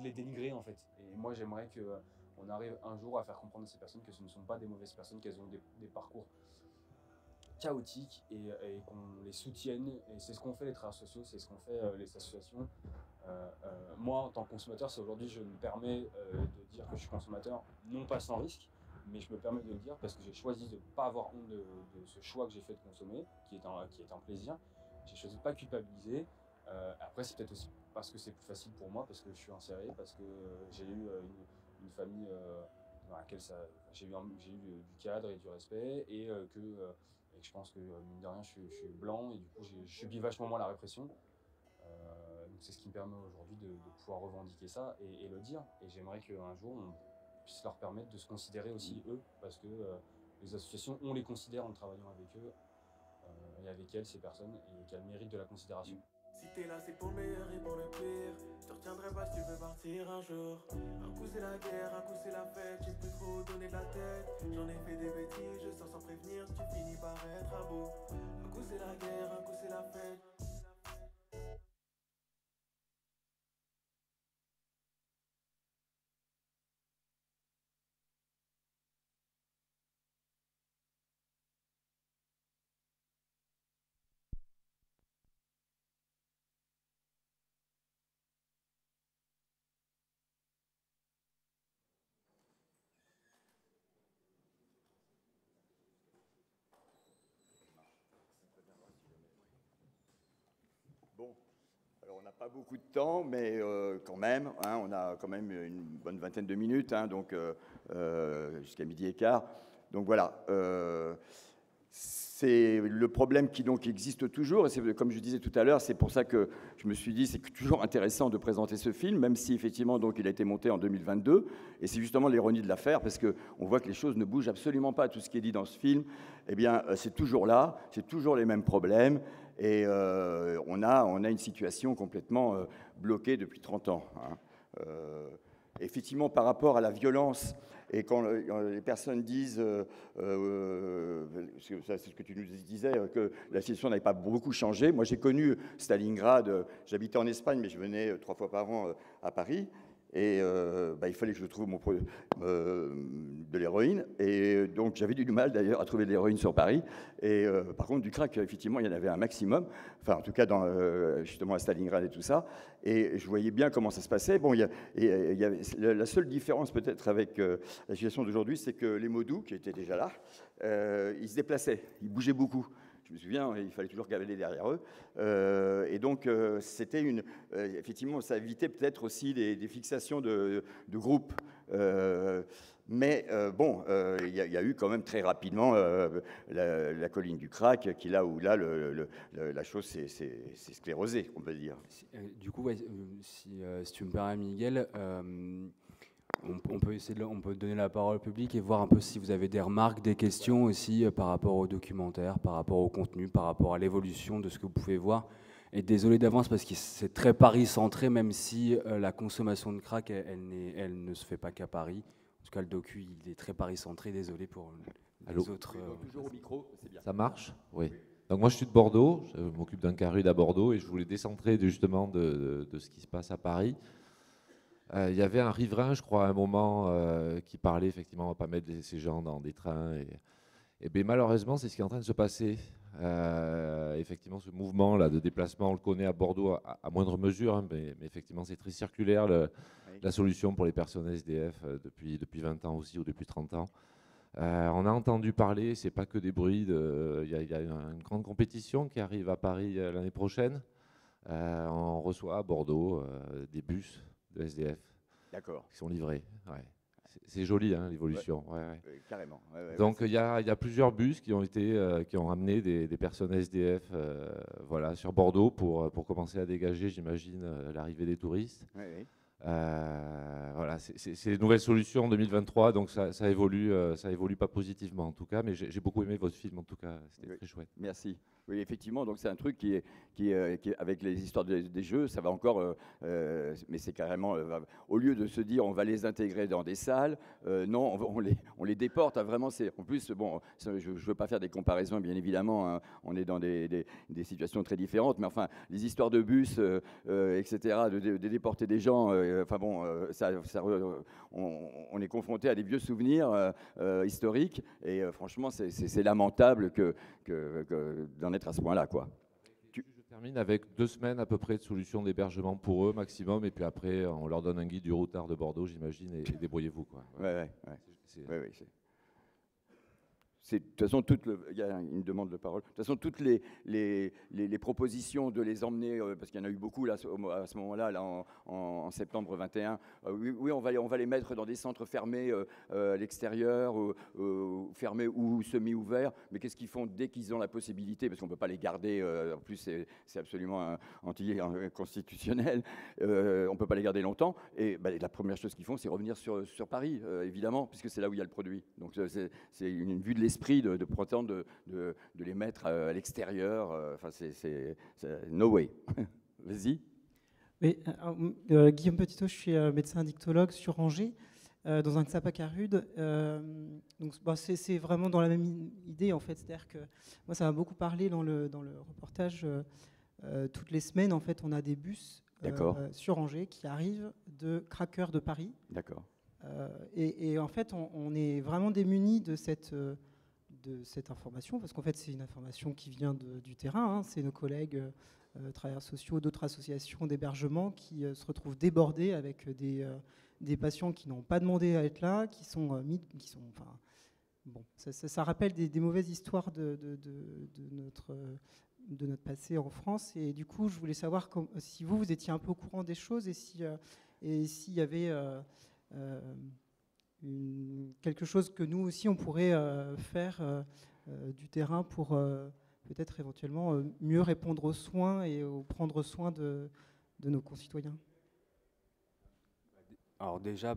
Speaker 2: les dénigrer en fait. Et moi j'aimerais qu'on arrive un jour à faire comprendre à ces personnes que ce ne sont pas des mauvaises personnes, qu'elles ont des parcours chaotiques et qu'on les soutienne. Et c'est ce qu'ont fait les travailleurs sociaux, c'est ce qu'ont fait les associations. Moi en tant que consommateur, c'est aujourd'hui je me permets de dire que je suis consommateur, non pas sans risque, mais je me permets de le dire parce que j'ai choisi de ne pas avoir honte de ce choix que j'ai fait de consommer, qui est un plaisir. J'ai choisi de ne pas culpabiliser. Après c'est peut-être aussi parce que c'est plus facile pour moi, parce que je suis inséré, parce que j'ai eu une famille dans laquelle j'ai eu du cadre et du respect, et que je pense que mine de rien je suis blanc, et du coup je subis vachement moins la répression. Donc c'est ce qui me permet aujourd'hui de pouvoir revendiquer ça et le dire. Et j'aimerais qu'un jour on puisse leur permettre de se considérer aussi eux, parce que les associations, on les considère en travaillant avec eux et avec elles, ces personnes, et qu'elles méritent de la considération.
Speaker 6: Si t'es là, c'est pour le meilleur et pour le pire. Je te retiendrai pas si tu veux partir un jour. Un coup c'est la guerre, un coup c'est la fête. J'ai plus trop donné de la tête. J'en ai fait des bêtises, je sors sans prévenir. Tu finis par être à bout. Un coup c'est la guerre, un coup c'est la fête.
Speaker 1: Bon, alors on n'a pas beaucoup de temps, mais quand même, hein, on a quand même une bonne vingtaine de minutes, hein, donc jusqu'à midi et quart. Donc voilà, c'est le problème qui donc existe toujours, et c'est comme je disais tout à l'heure, c'est pour ça que je me suis dit c'est toujours intéressant de présenter ce film, même si effectivement donc il a été monté en 2022, et c'est justement l'ironie de l'affaire, parce que on voit que les choses ne bougent absolument pas. Tout ce qui est dit dans ce film, eh bien c'est toujours là, c'est toujours les mêmes problèmes. Et on a une situation complètement bloquée depuis 30 ans. Hein. Effectivement, par rapport à la violence, et quand les personnes disent, c'est ce que tu nous disais, que la situation n'avait pas beaucoup changé. Moi, j'ai connu Stalingrad, j'habitais en Espagne, mais je venais 3 fois par an à Paris. Et il fallait que je trouve de l'héroïne. Et donc, j'avais du mal, d'ailleurs, à trouver de l'héroïne sur Paris. Et par contre, du crack, effectivement, il y en avait un maximum. Enfin, en tout cas, justement, à Stalingrad et tout ça. Et je voyais bien comment ça se passait. Bon, la seule différence, peut-être, avec la situation d'aujourd'hui, c'est que les Modou, qui étaient déjà là, ils se déplaçaient, ils bougeaient beaucoup. Je me souviens, il fallait toujours cavaler derrière eux. Et donc, c'était effectivement, ça évitait peut-être aussi des fixations de groupes. Mais bon, il y a eu quand même très rapidement la colline du crack, qui là où la chose s'est sclérosée, on peut dire.
Speaker 2: Du coup, ouais, si tu me permets, Miguel, on peut donner la parole au public et voir un peu si vous avez des remarques, des questions aussi par rapport au documentaire, par rapport au contenu, par rapport à l'évolution de ce que vous pouvez voir. Et désolé d'avance parce que c'est très Paris-centré, même si la consommation de crack, elle ne se fait pas qu'à Paris. tout cas, le docu, il est très Paris-centré, désolé pour
Speaker 18: Allô.
Speaker 2: les autres.
Speaker 1: Toujours au micro, c'est bien.
Speaker 18: Ça marche? Oui. Donc moi je suis de Bordeaux, je m'occupe d'un carrud à Bordeaux et je voulais décentrer justement de ce qui se passe à Paris. Il y avait un riverain, je crois, à un moment qui parlait effectivement, on ne va pas mettre ces gens dans des trains. Et bien, malheureusement, c'est ce qui est en train de se passer. Effectivement, ce mouvement-là de déplacement, on le connaît à Bordeaux à moindre mesure, hein, mais effectivement, c'est très circulaire, la solution pour les personnes SDF depuis 20 ans aussi, ou depuis 30 ans. On a entendu parler, c'est pas que des bruits, il y a une grande compétition qui arrive à Paris l'année prochaine. On reçoit à Bordeaux des bus de SDF qui sont livrés. Ouais. C'est joli, hein, l'évolution. Ouais. Ouais.
Speaker 1: Carrément.
Speaker 18: Donc il y a plusieurs bus qui ont amené des personnes SDF voilà, sur Bordeaux pour commencer à dégager, j'imagine, l'arrivée des touristes.
Speaker 1: Oui.
Speaker 18: Voilà, c'est une nouvelle solution en 2023, donc ça évolue pas positivement en tout cas, mais j'ai beaucoup aimé votre film en tout cas, c'était très chouette.
Speaker 1: Merci. Oui, effectivement, donc c'est un truc qui est avec les histoires des jeux, ça va encore, mais c'est carrément, au lieu de se dire on va les intégrer dans des salles, non, on les déporte. Vraiment, en plus, bon, je ne veux pas faire des comparaisons, bien évidemment, hein, on est dans des situations très différentes, mais enfin, les histoires de bus, etc., de déporter des gens, enfin bon, on est confronté à des vieux souvenirs historiques, et franchement, c'est lamentable d'en être à ce point-là, quoi.
Speaker 18: Je termine avec 2 semaines à peu près de solutions d'hébergement pour eux maximum, et puis après on leur donne un guide du routard de Bordeaux, j'imagine, et débrouillez-vous, quoi.
Speaker 1: Ouais. De toute façon, il y a une demande de parole. De toute façon, toutes les propositions de les emmener, parce qu'il y en a eu beaucoup là, à ce moment-là, en septembre 21, oui, on va les mettre dans des centres fermés à l'extérieur, fermés ou semi-ouverts. Mais qu'est-ce qu'ils font dès qu'ils ont la possibilité, parce qu'on ne peut pas les garder, en plus c'est absolument anti-constitutionnel, on ne peut pas les garder longtemps. Et la première chose qu'ils font, c'est revenir sur Paris, évidemment, puisque c'est là où il y a le produit. Donc c'est une vue de l'esprit de prétendre de les mettre à l'extérieur. Enfin, c'est no way. Vas-y.
Speaker 19: Oui, Guillaume Petitot, je suis médecin addictologue sur Angers, dans un CSAP à Carude. Donc, c'est vraiment dans la même idée, en fait. C'est-à-dire que moi, ça m'a beaucoup parlé dans le reportage. Toutes les semaines, en fait, on a des bus sur Angers qui arrivent de craqueurs de Paris.
Speaker 1: D'accord.
Speaker 19: Et en fait, on est vraiment démunis de cette information, parce qu'en fait, c'est une information qui vient du terrain. Hein. C'est nos collègues travailleurs sociaux, d'autres associations d'hébergement qui se retrouvent débordés avec des patients qui n'ont pas demandé à être là, bon, ça rappelle des mauvaises histoires de notre passé en France. Et du coup, je voulais savoir si vous étiez un peu au courant des choses et s'il y avait quelque chose que nous aussi on pourrait faire du terrain pour peut-être éventuellement mieux répondre aux soins et prendre soin de nos concitoyens.
Speaker 2: Alors déjà,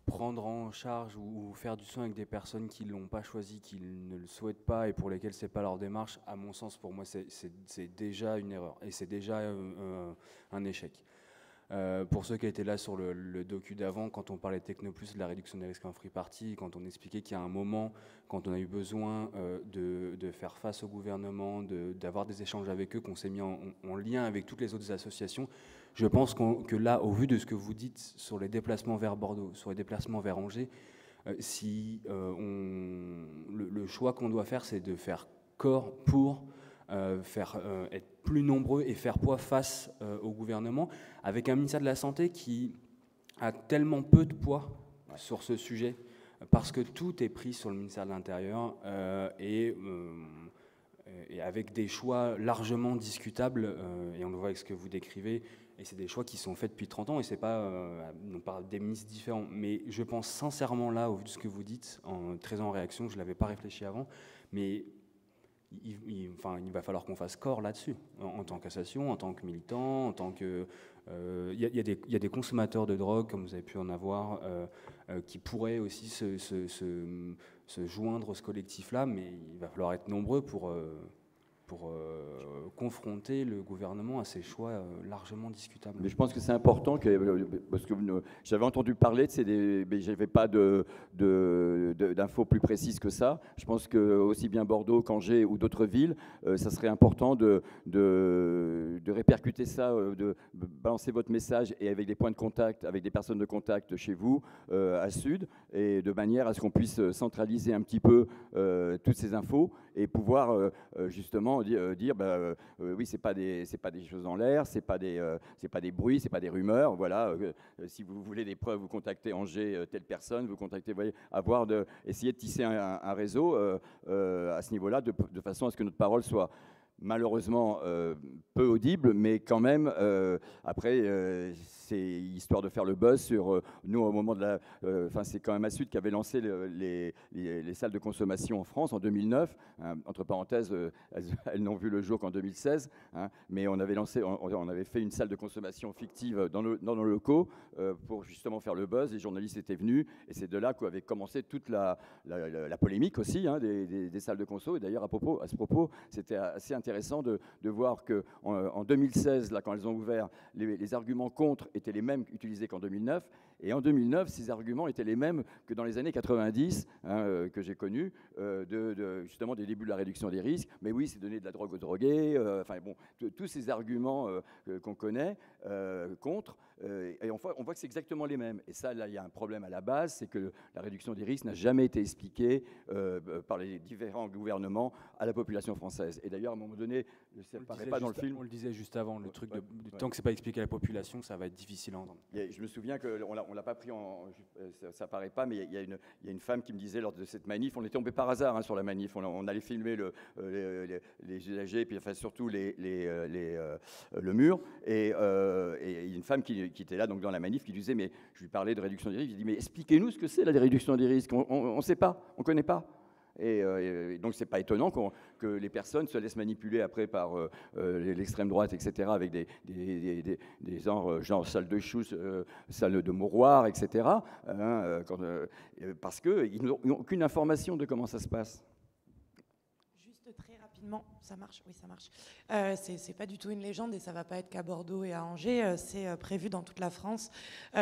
Speaker 2: prendre en charge ou faire du soin avec des personnes qui ne l'ont pas choisi, qui ne le souhaitent pas et pour lesquelles ce n'est pas leur démarche, à mon sens, pour moi, c'est déjà une erreur et c'est déjà un échec. Pour ceux qui étaient là sur le docu d'avant, quand on parlait de Technoplus, de la réduction des risques en free party, quand on expliquait qu'il y a un moment, quand on a eu besoin de faire face au gouvernement, d'avoir des échanges avec eux, qu'on s'est mis en lien avec toutes les autres associations, je pense que là, au vu de ce que vous dites sur les déplacements vers Bordeaux, sur les déplacements vers Angers, le choix qu'on doit faire, c'est de faire corps pour être plus nombreux et faire poids face au gouvernement, avec un ministère de la Santé qui a tellement peu de poids sur ce sujet, parce que tout est pris sur le ministère de l'Intérieur et avec des choix largement discutables, et on le voit avec ce que vous décrivez, et c'est des choix qui sont faits depuis 30 ans, et c'est pas non pas des ministres différents, mais je pense sincèrement là, au vu de ce que vous dites, très en réaction, je ne l'avais pas réfléchi avant, mais il va falloir qu'on fasse corps là-dessus, en tant qu'association, en tant que militant, en tant que... Il y a des consommateurs de drogue, comme vous avez pu en avoir, qui pourraient aussi se joindre à ce collectif-là, mais il va falloir être nombreux pour confronter le gouvernement à ces choix largement discutables.
Speaker 1: Mais je pense que c'est important, parce que j'avais entendu parler de ces... mais je n'avais pas d'infos plus précises que ça. Je pense que aussi bien Bordeaux qu'Angers ou d'autres villes, ça serait important de répercuter ça, de balancer votre message et avec des points de contact, avec des personnes de contact chez vous, à Sud, et de manière à ce qu'on puisse centraliser un petit peu toutes ces infos et pouvoir justement dire oui, c'est pas des choses en l'air, c'est pas des bruits, c'est pas des rumeurs, voilà. Si vous voulez des preuves, vous contactez Angers, telle personne, vous contactez, vous voyez, essayer de tisser un réseau à ce niveau-là, de façon à ce que notre parole soit malheureusement peu audible, mais quand même, après, c'est histoire de faire le buzz sur nous au moment de la... Enfin, c'est quand même Assud qui avait lancé les salles de consommation en France en 2009. Hein, entre parenthèses, elles n'ont vu le jour qu'en 2016. Hein, mais on avait fait une salle de consommation fictive dans nos locaux pour justement faire le buzz. Les journalistes étaient venus et c'est de là qu'avait commencé toute la polémique aussi, hein, des salles de conso. Et d'ailleurs, à ce propos, c'était assez intéressant de voir qu'en 2016, là, quand elles ont ouvert, les arguments contre étaient les mêmes utilisés qu'en 2009. Et en 2009, ces arguments étaient les mêmes que dans les années 90, hein, que j'ai connus, justement des débuts de la réduction des risques. Mais oui, c'est donner de la drogue aux drogués. Enfin bon, tous ces arguments qu'on connaît contre. Et on voit que c'est exactement les mêmes. Et ça, là, il y a un problème à la base, c'est que la réduction des risques n'a jamais été expliquée par les différents gouvernements à la population française. Et d'ailleurs, à un moment donné, ça ne paraît pas dans le film.
Speaker 2: On le disait juste avant, le truc tant que c'est pas expliqué à la population, ça va être difficile à entendre.
Speaker 1: Je me souviens qu'on l'a pas pris ça paraît pas, mais il y a une femme qui me disait lors de cette manif, on était tombé par hasard hein, sur la manif, on allait filmer les usagers, puis enfin surtout le mur, et il y a une femme qui était là donc dans la manif qui disait, mais je lui parlais de réduction des risques, je lui dis mais expliquez-nous ce que c'est la réduction des risques, on ne sait pas, on ne connaît pas. Et donc, c'est pas étonnant que les personnes se laissent manipuler après par l'extrême droite, etc., avec des genre salle de choux, salle de mouroir, etc., hein, parce qu'ils n'ont aucune information de comment ça se passe.
Speaker 20: Juste très rapidement, ça marche, oui ça marche. C'est pas du tout une légende et ça va pas être qu'à Bordeaux et à Angers, c'est prévu dans toute la France.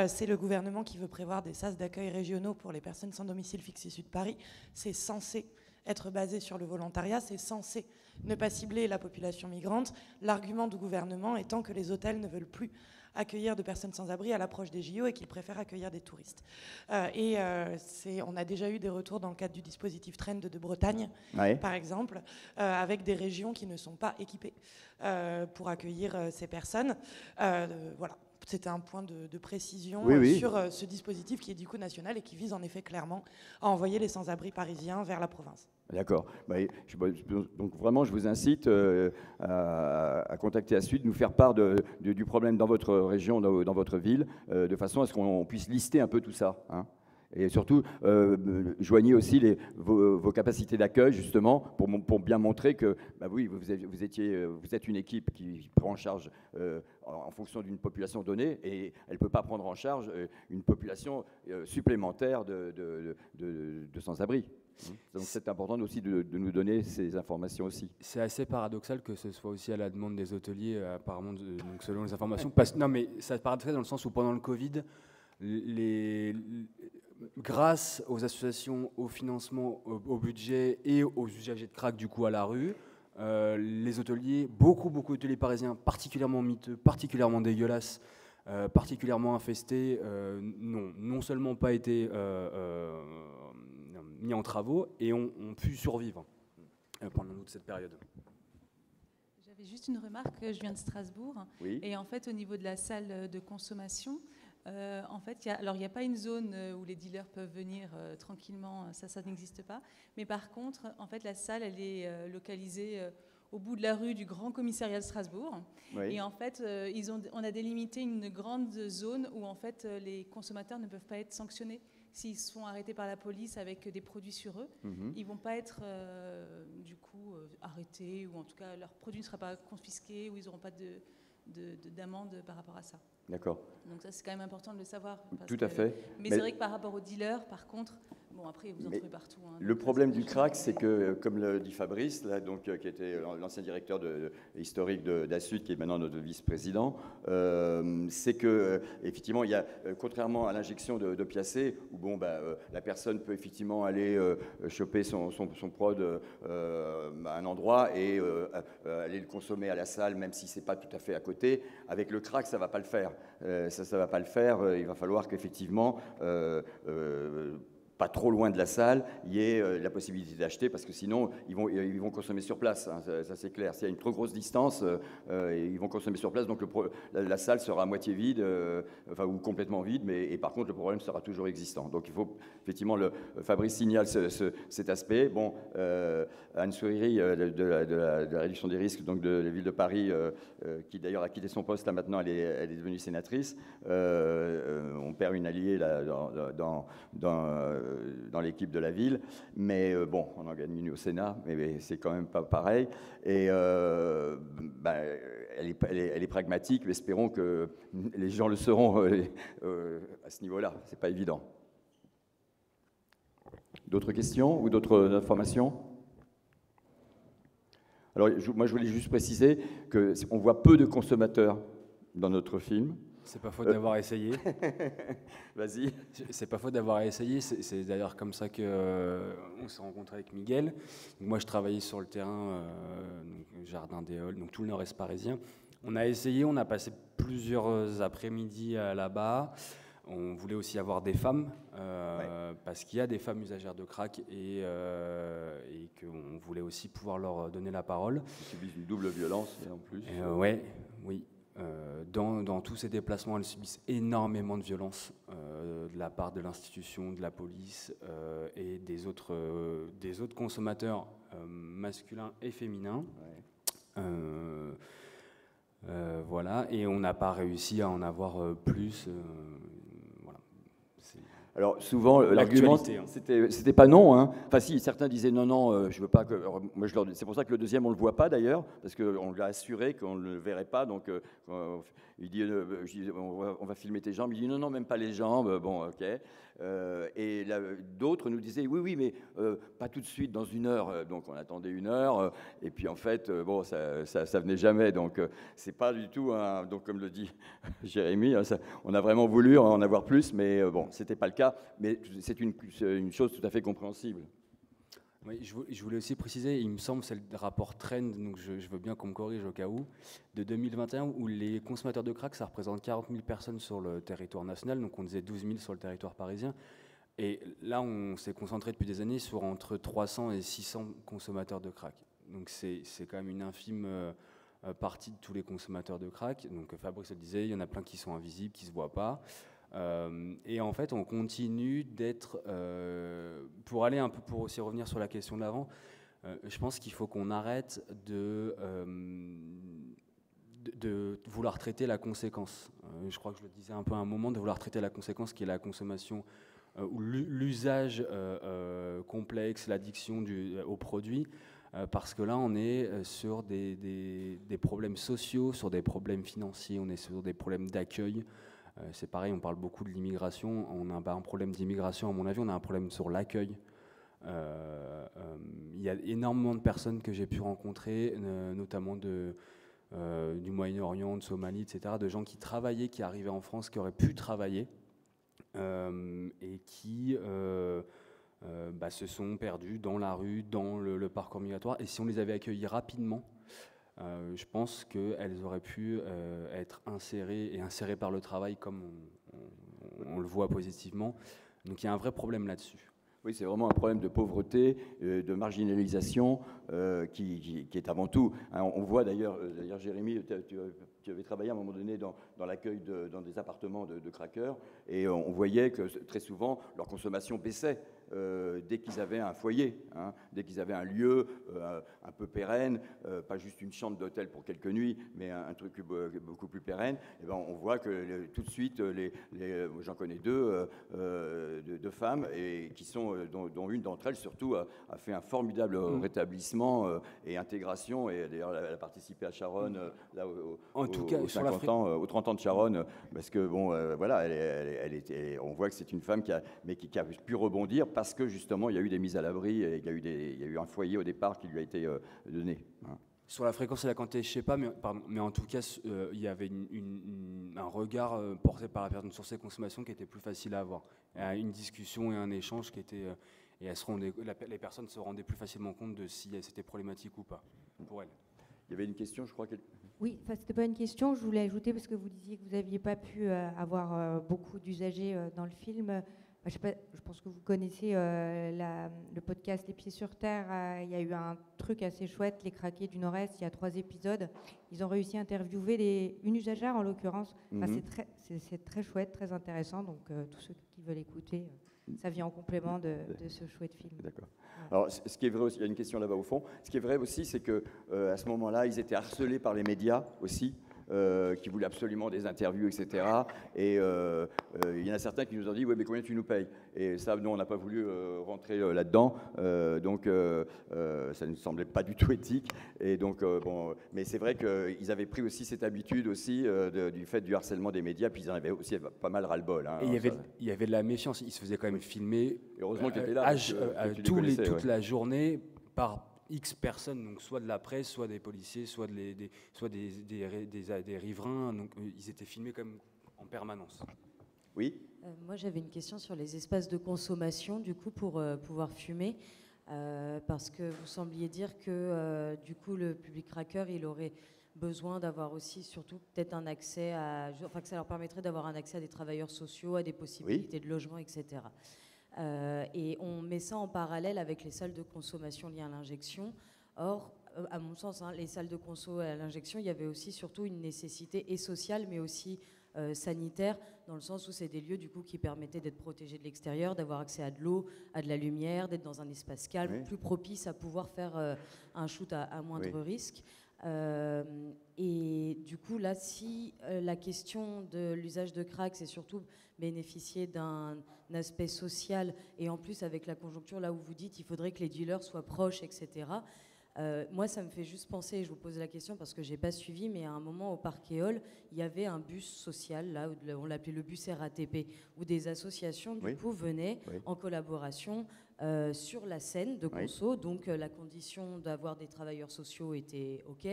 Speaker 20: C'est le gouvernement qui veut prévoir des sas d'accueil régionaux pour les personnes sans domicile fixe issues de Paris. C'est censé être basé sur le volontariat, c'est censé ne pas cibler la population migrante. L'argument du gouvernement étant que les hôtels ne veulent plus accueillir de personnes sans abri à l'approche des JO et qu'ils préfèrent accueillir des touristes. On a déjà eu des retours dans le cadre du dispositif Trend de Bretagne, ouais, par exemple, avec des régions qui ne sont pas équipées pour accueillir ces personnes. Voilà. C'était un point de précision sur ce dispositif qui est du coup national et qui vise en effet clairement à envoyer les sans-abri parisiens vers la province.
Speaker 1: D'accord. Donc vraiment, je vous incite à contacter Assud, nous faire part du problème dans votre région, dans votre ville, de façon à ce qu'on puisse lister un peu tout ça. Hein. Et surtout, joignez aussi vos capacités d'accueil, justement, pour bien montrer que, oui, vous êtes une équipe qui prend en charge en fonction d'une population donnée, et elle ne peut pas prendre en charge une population supplémentaire de sans-abri. Donc c'est important aussi de nous donner ces informations aussi.
Speaker 2: C'est assez paradoxal que ce soit aussi à la demande des hôteliers, apparemment, donc selon les informations. Non, mais c'est paradoxal dans le sens où pendant le Covid, grâce aux associations, au financement, au budget et aux usagers de crack du coup à la rue, les hôteliers, beaucoup d'hôteliers parisiens, particulièrement miteux, particulièrement dégueulasses, particulièrement infestés, non seulement pas été mis en travaux et ont pu survivre pendant toute cette période.
Speaker 21: J'avais juste une remarque, je viens de Strasbourg, oui. Et en fait au niveau de la salle de consommation, en fait, il n'y a pas une zone où les dealers peuvent venir tranquillement, ça n'existe pas. Mais par contre, en fait, la salle, elle est localisée au bout de la rue du Grand Commissariat de Strasbourg. Oui. Et en fait, on a délimité une grande zone où en fait, les consommateurs ne peuvent pas être sanctionnés. S'ils sont arrêtés par la police avec des produits sur eux, ils ne vont pas être du coup arrêtés, ou en tout cas leur produit ne sera pas confisqué, ou ils n'auront pas d'amende par rapport à ça.
Speaker 1: D'accord.
Speaker 21: Donc ça, c'est quand même important de le savoir.
Speaker 1: Tout à fait.
Speaker 21: Mais c'est vrai que par rapport aux dealers, par contre, Bon, après, vous en trouvez partout. Hein,
Speaker 1: le problème du crack, c'est que, comme le dit Fabrice, là, donc, qui était l'ancien directeur historique d'Assud, qui est maintenant notre vice-président, c'est que effectivement, il y a, contrairement à l'injection d'opiacés, où bon, la personne peut effectivement aller choper son prod à un endroit et aller le consommer à la salle, même si c'est pas tout à fait à côté. Avec le crack, ça va pas le faire. Ça va pas le faire. Il va falloir qu'effectivement pas trop loin de la salle, il y ait la possibilité d'acheter, parce que sinon, ils vont consommer sur place, hein, ça c'est clair. S'il y a une trop grosse distance, ils vont consommer sur place, donc la salle sera à moitié vide, ou complètement vide, et par contre, le problème sera toujours existant. Donc il faut, effectivement, Fabrice signale cet aspect. Bon, Anne Souyri, de la réduction des risques, donc de la ville de Paris, qui d'ailleurs a quitté son poste, là maintenant, elle est devenue sénatrice. On perd une alliée là, dans l'équipe de la ville, mais bon, on en gagne une au Sénat, mais c'est quand même pas pareil. Et elle est pragmatique, mais espérons que les gens le seront à ce niveau-là. C'est pas évident. D'autres questions ou d'autres informations? Alors, moi, je voulais juste préciser qu'on voit peu de consommateurs dans notre film.
Speaker 2: C'est pas faute d'avoir essayé.
Speaker 1: Vas-y.
Speaker 2: C'est pas faute d'avoir essayé. C'est d'ailleurs comme ça qu'on s'est rencontré avec Miguel. Donc moi, je travaillais sur le terrain, Jardin des Halles, donc tout le nord-est parisien. On a essayé, on a passé plusieurs après-midi là-bas. On voulait aussi avoir des femmes, parce qu'il y a des femmes usagères de crack et qu'on voulait aussi pouvoir leur donner la parole.
Speaker 1: Ils subissent une double violence, en plus.
Speaker 2: Oui. Dans tous ces déplacements, elles subissent énormément de violence de la part de l'institution, de la police et des autres consommateurs masculins et féminins. Voilà, et on n'a pas réussi à en avoir plus.
Speaker 1: Alors souvent, l'argument, c'était pas non. Hein. Enfin si, certains disaient non, je veux pas que... Alors, moi, c'est pour ça que le deuxième, on le voit pas d'ailleurs, parce qu'on lui a assuré qu'on ne le verrait pas. Donc il dit, on va filmer tes jambes. Il dit non, même pas les jambes. Bon, ok. Et d'autres nous disaient oui, mais pas tout de suite, dans 1 heure. Donc on attendait 1 heure. Et puis en fait, bon, ça venait jamais. Donc c'est pas du tout, donc comme le dit Jérémy, on a vraiment voulu en avoir plus, mais bon, c'était pas le cas. Mais c'est une chose tout à fait compréhensible.
Speaker 2: Oui, je voulais aussi préciser, il me semble, c'est le rapport Trend, donc je veux bien qu'on me corrige au cas où, de 2021, où les consommateurs de crack, ça représente 40 000 personnes sur le territoire national, donc on disait 12 000 sur le territoire parisien. Et là, on s'est concentré depuis des années sur entre 300 et 600 consommateurs de crack. Donc c'est quand même une infime partie de tous les consommateurs de crack. Donc Fabrice le disait, il y en a plein qui sont invisibles, qui ne se voient pas. Et en fait, on continue d'être, pour aller un peu, pour aussi revenir sur la question d'avant, je pense qu'il faut qu'on arrête de vouloir traiter la conséquence. Je crois que je le disais un peu à un moment, de vouloir traiter la conséquence qui est la consommation ou l'usage complexe, l'addiction au produit, parce que là, on est sur des problèmes sociaux, sur des problèmes financiers, on est sur des problèmes d'accueil. C'est pareil, on parle beaucoup de l'immigration. On n'a pas un problème d'immigration, à mon avis, on a un problème sur l'accueil. Il y a énormément de personnes que j'ai pu rencontrer, notamment du Moyen-Orient, de Somalie, etc., de gens qui travaillaient, qui arrivaient en France, qui auraient pu travailler et qui se sont perdus dans la rue, dans le parcours migratoire. Et si on les avait accueillis rapidement, je pense qu'elles auraient pu être insérées par le travail comme on le voit positivement. Donc il y a un vrai problème là-dessus.
Speaker 1: Oui, c'est vraiment un problème de pauvreté, de marginalisation qui est avant tout. Hein, on voit d'ailleurs Jérémy, tu avais travaillé à un moment donné dans l'accueil dans des appartements de craqueurs, et on voyait que très souvent leur consommation baissait. Dès qu'ils avaient un foyer, hein, dès qu'ils avaient un lieu un peu pérenne, pas juste une chambre d'hôtel pour quelques nuits, mais un truc beaucoup plus pérenne, et ben on voit que tout de suite, j'en connais deux femmes, et qui sont, dont une d'entre elles surtout a fait un formidable rétablissement et intégration, et d'ailleurs elle a participé à Charonne. Là,
Speaker 2: tout cas,
Speaker 1: aux
Speaker 2: sur la
Speaker 1: 50 ans, aux 30 ans de Sharon, parce que bon, voilà, on voit que c'est une femme qui a pu rebondir parce que justement il y a eu des mises à l'abri et il y a eu un foyer au départ qui lui a été donné. Hein.
Speaker 2: Sur la fréquence et la quantité, je sais pas, mais en tout cas, il y avait un regard porté par la personne sur ses consommations qui était plus facile à avoir. Une discussion et un échange qui était... et les personnes se rendaient plus facilement compte de si c'était problématique ou pas pour elles.
Speaker 1: Il y avait une question, je crois.
Speaker 3: Oui, enfin, c'était pas une question, je voulais ajouter, parce que vous disiez que vous n'aviez pas pu avoir beaucoup d'usagers dans le film. Je sais pas, je pense que vous connaissez le podcast Les Pieds sur Terre. Il y a eu un truc assez chouette, Les Craqués du Nord-Est, il y a 3 épisodes. Ils ont réussi à interviewer une usagère, en l'occurrence. Enfin, c'est très chouette, très intéressant. Donc, tous ceux qui veulent écouter, ça vient en complément de ce chouette film.
Speaker 1: D'accord. Alors, ce qui est vrai aussi, il y a une question là-bas au fond. Ce qui est vrai aussi, c'est que à ce moment-là, ils étaient harcelés par les médias aussi. Qui voulaient absolument des interviews, etc. Et il y en a certains qui nous ont dit « Ouais, mais combien tu nous payes ?» Et ça, nous, on n'a pas voulu rentrer là-dedans. Donc, ça ne nous semblait pas du tout éthique. Et donc, bon, mais c'est vrai qu'ils avaient pris aussi cette habitude aussi du fait du harcèlement des médias. Puis ils en avaient aussi pas mal ras-le-bol. Hein,
Speaker 2: et il y avait de la méfiance. Ils se faisaient quand même filmer.
Speaker 1: Et heureusement qu'ils étaient là.
Speaker 2: Toute la journée par X personnes, donc soit de la presse, soit des policiers, soit des riverains, donc ils étaient filmés comme en permanence.
Speaker 1: Oui.
Speaker 22: Moi j'avais une question sur les espaces de consommation, du coup, pour pouvoir fumer, parce que vous sembliez dire que du coup le public craqueur, il aurait besoin d'avoir aussi surtout peut-être un accès enfin que ça leur permettrait d'avoir un accès à des travailleurs sociaux, à des possibilités de logement, etc. Et on met ça en parallèle avec les salles de consommation liées à l'injection. Or, à mon sens, les salles de conso à l'injection, il y avait aussi surtout une nécessité et sociale, mais aussi sanitaire, dans le sens où c'est des lieux du coup qui permettaient d'être protégés de l'extérieur, d'avoir accès à de l'eau, à de la lumière, d'être dans un espace calme, plus propice à pouvoir faire un shoot à moindre risque. Et du coup, là, si la question de l'usage de crack, c'est surtout bénéficier d'un aspect social, et en plus avec la conjoncture, là où vous dites il faudrait que les dealers soient proches, etc. Moi, ça me fait juste penser, et je vous pose la question parce que je n'ai pas suivi, mais à un moment au Parc Éole, il y avait un bus social, là, on l'appelait le bus RATP, où des associations, du coup, venaient en collaboration sur la scène de conso. Donc, la condition d'avoir des travailleurs sociaux était OK.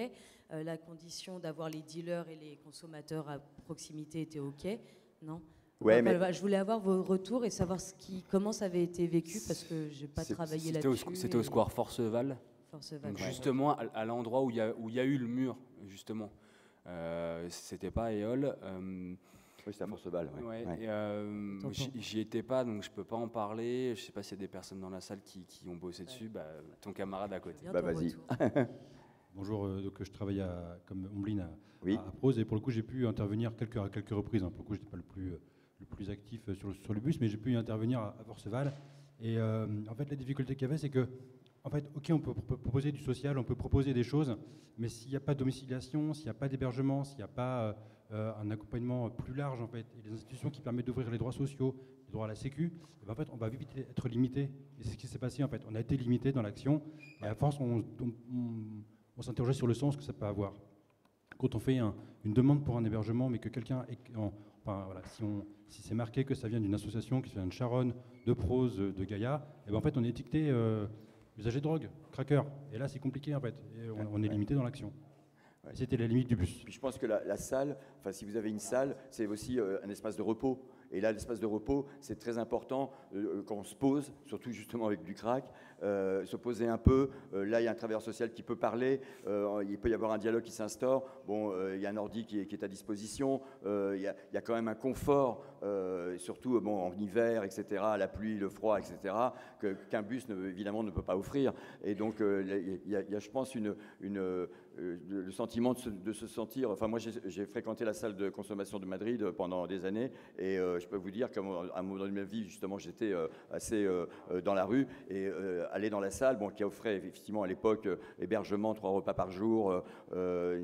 Speaker 22: La condition d'avoir les dealers et les consommateurs à proximité était OK. Non ?
Speaker 1: Ouais,
Speaker 22: enfin, je voulais avoir vos retours et savoir comment ça avait été vécu, parce que je n'ai pas travaillé là-dessus.
Speaker 2: C'était au square Forceval. Donc justement, à l'endroit où il y a eu le mur, justement. C'était pas à Éole.
Speaker 1: Oui, c'était à Forceval.
Speaker 2: J'y étais pas, donc je peux pas en parler. Je sais pas s'il y a des personnes dans la salle qui ont bossé dessus. Ton camarade à côté.
Speaker 1: Vas-y.
Speaker 23: Bonjour, donc je travaille comme Omblin à Prose, et pour le coup j'ai pu intervenir à quelques reprises. Pour le coup, j'étais pas le plus actif sur le bus, mais j'ai pu y intervenir à Forceval. Et en fait, la difficulté qu'il y avait, c'est que en fait, OK, on peut proposer du social, on peut proposer des choses, mais s'il n'y a pas de domiciliation, s'il n'y a pas d'hébergement, s'il n'y a pas un accompagnement plus large, en fait, et des institutions qui permettent d'ouvrir les droits sociaux, les droits à la Sécu, et en fait, on va vite être limité. Et c'est ce qui s'est passé, en fait. On a été limité dans l'action, et à force, on s'interrogeait sur le sens que ça peut avoir. Quand on fait une demande pour un hébergement, mais que quelqu'un si c'est marqué que ça vient d'une association, que ça vient de Sharon, de Prose, de Gaïa, et en fait, on est étiqueté usager de drogue, cracker. Et là, c'est compliqué, en fait. Et on est limité dans l'action. C'était la limite du bus.
Speaker 1: Puis je pense que la salle, enfin, si vous avez une salle, c'est aussi un espace de repos. Et là, l'espace de repos, c'est très important quand on se pose, surtout justement avec du crack, se poser un peu. Là, il y a un travailleur social qui peut parler. Il peut y avoir un dialogue qui s'instaure. Bon, il y a un ordi qui est à disposition. Il y a quand même un confort, surtout en hiver, etc., la pluie, le froid, etc., qu'un bus, évidemment, ne peut pas offrir. Et donc, il y a, je pense, le sentiment de se sentir... Enfin, moi, j'ai fréquenté la salle de consommation de Madrid pendant des années, et je peux vous dire qu'à un moment de ma vie, justement, j'étais assez dans la rue, et aller dans la salle, bon, qui offrait effectivement à l'époque hébergement, 3 repas par jour, un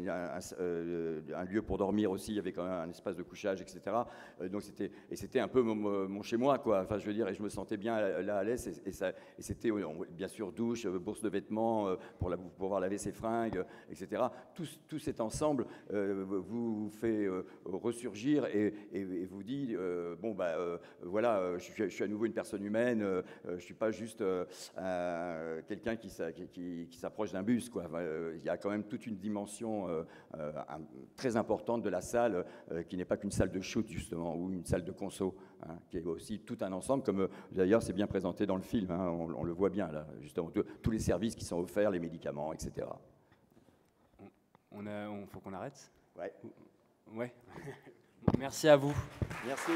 Speaker 1: lieu pour dormir aussi, il y avait quand même un espace de couchage, etc. Donc c'était un peu mon chez moi, quoi. Enfin, je veux dire, et je me sentais bien là à l'aise, et c'était bien sûr douche, bourse de vêtements pour pouvoir laver ses fringues, etc. Tout cet ensemble vous fait ressurgir et vous dit bon, bah voilà, je suis à nouveau une personne humaine, je suis pas juste quelqu'un qui s'approche d'un bus, quoi. Il y a quand même toute une dimension très importante de la salle qui n'est pas qu'une salle de shoot, justement, ou une salle de conso, hein, qui est aussi tout un ensemble, comme d'ailleurs c'est bien présenté dans le film, hein, on le voit bien là, justement, tous les services qui sont offerts, les médicaments, etc.
Speaker 2: Faut qu'on arrête.
Speaker 1: Ouais.
Speaker 2: Ouais. Merci à vous.
Speaker 1: Merci.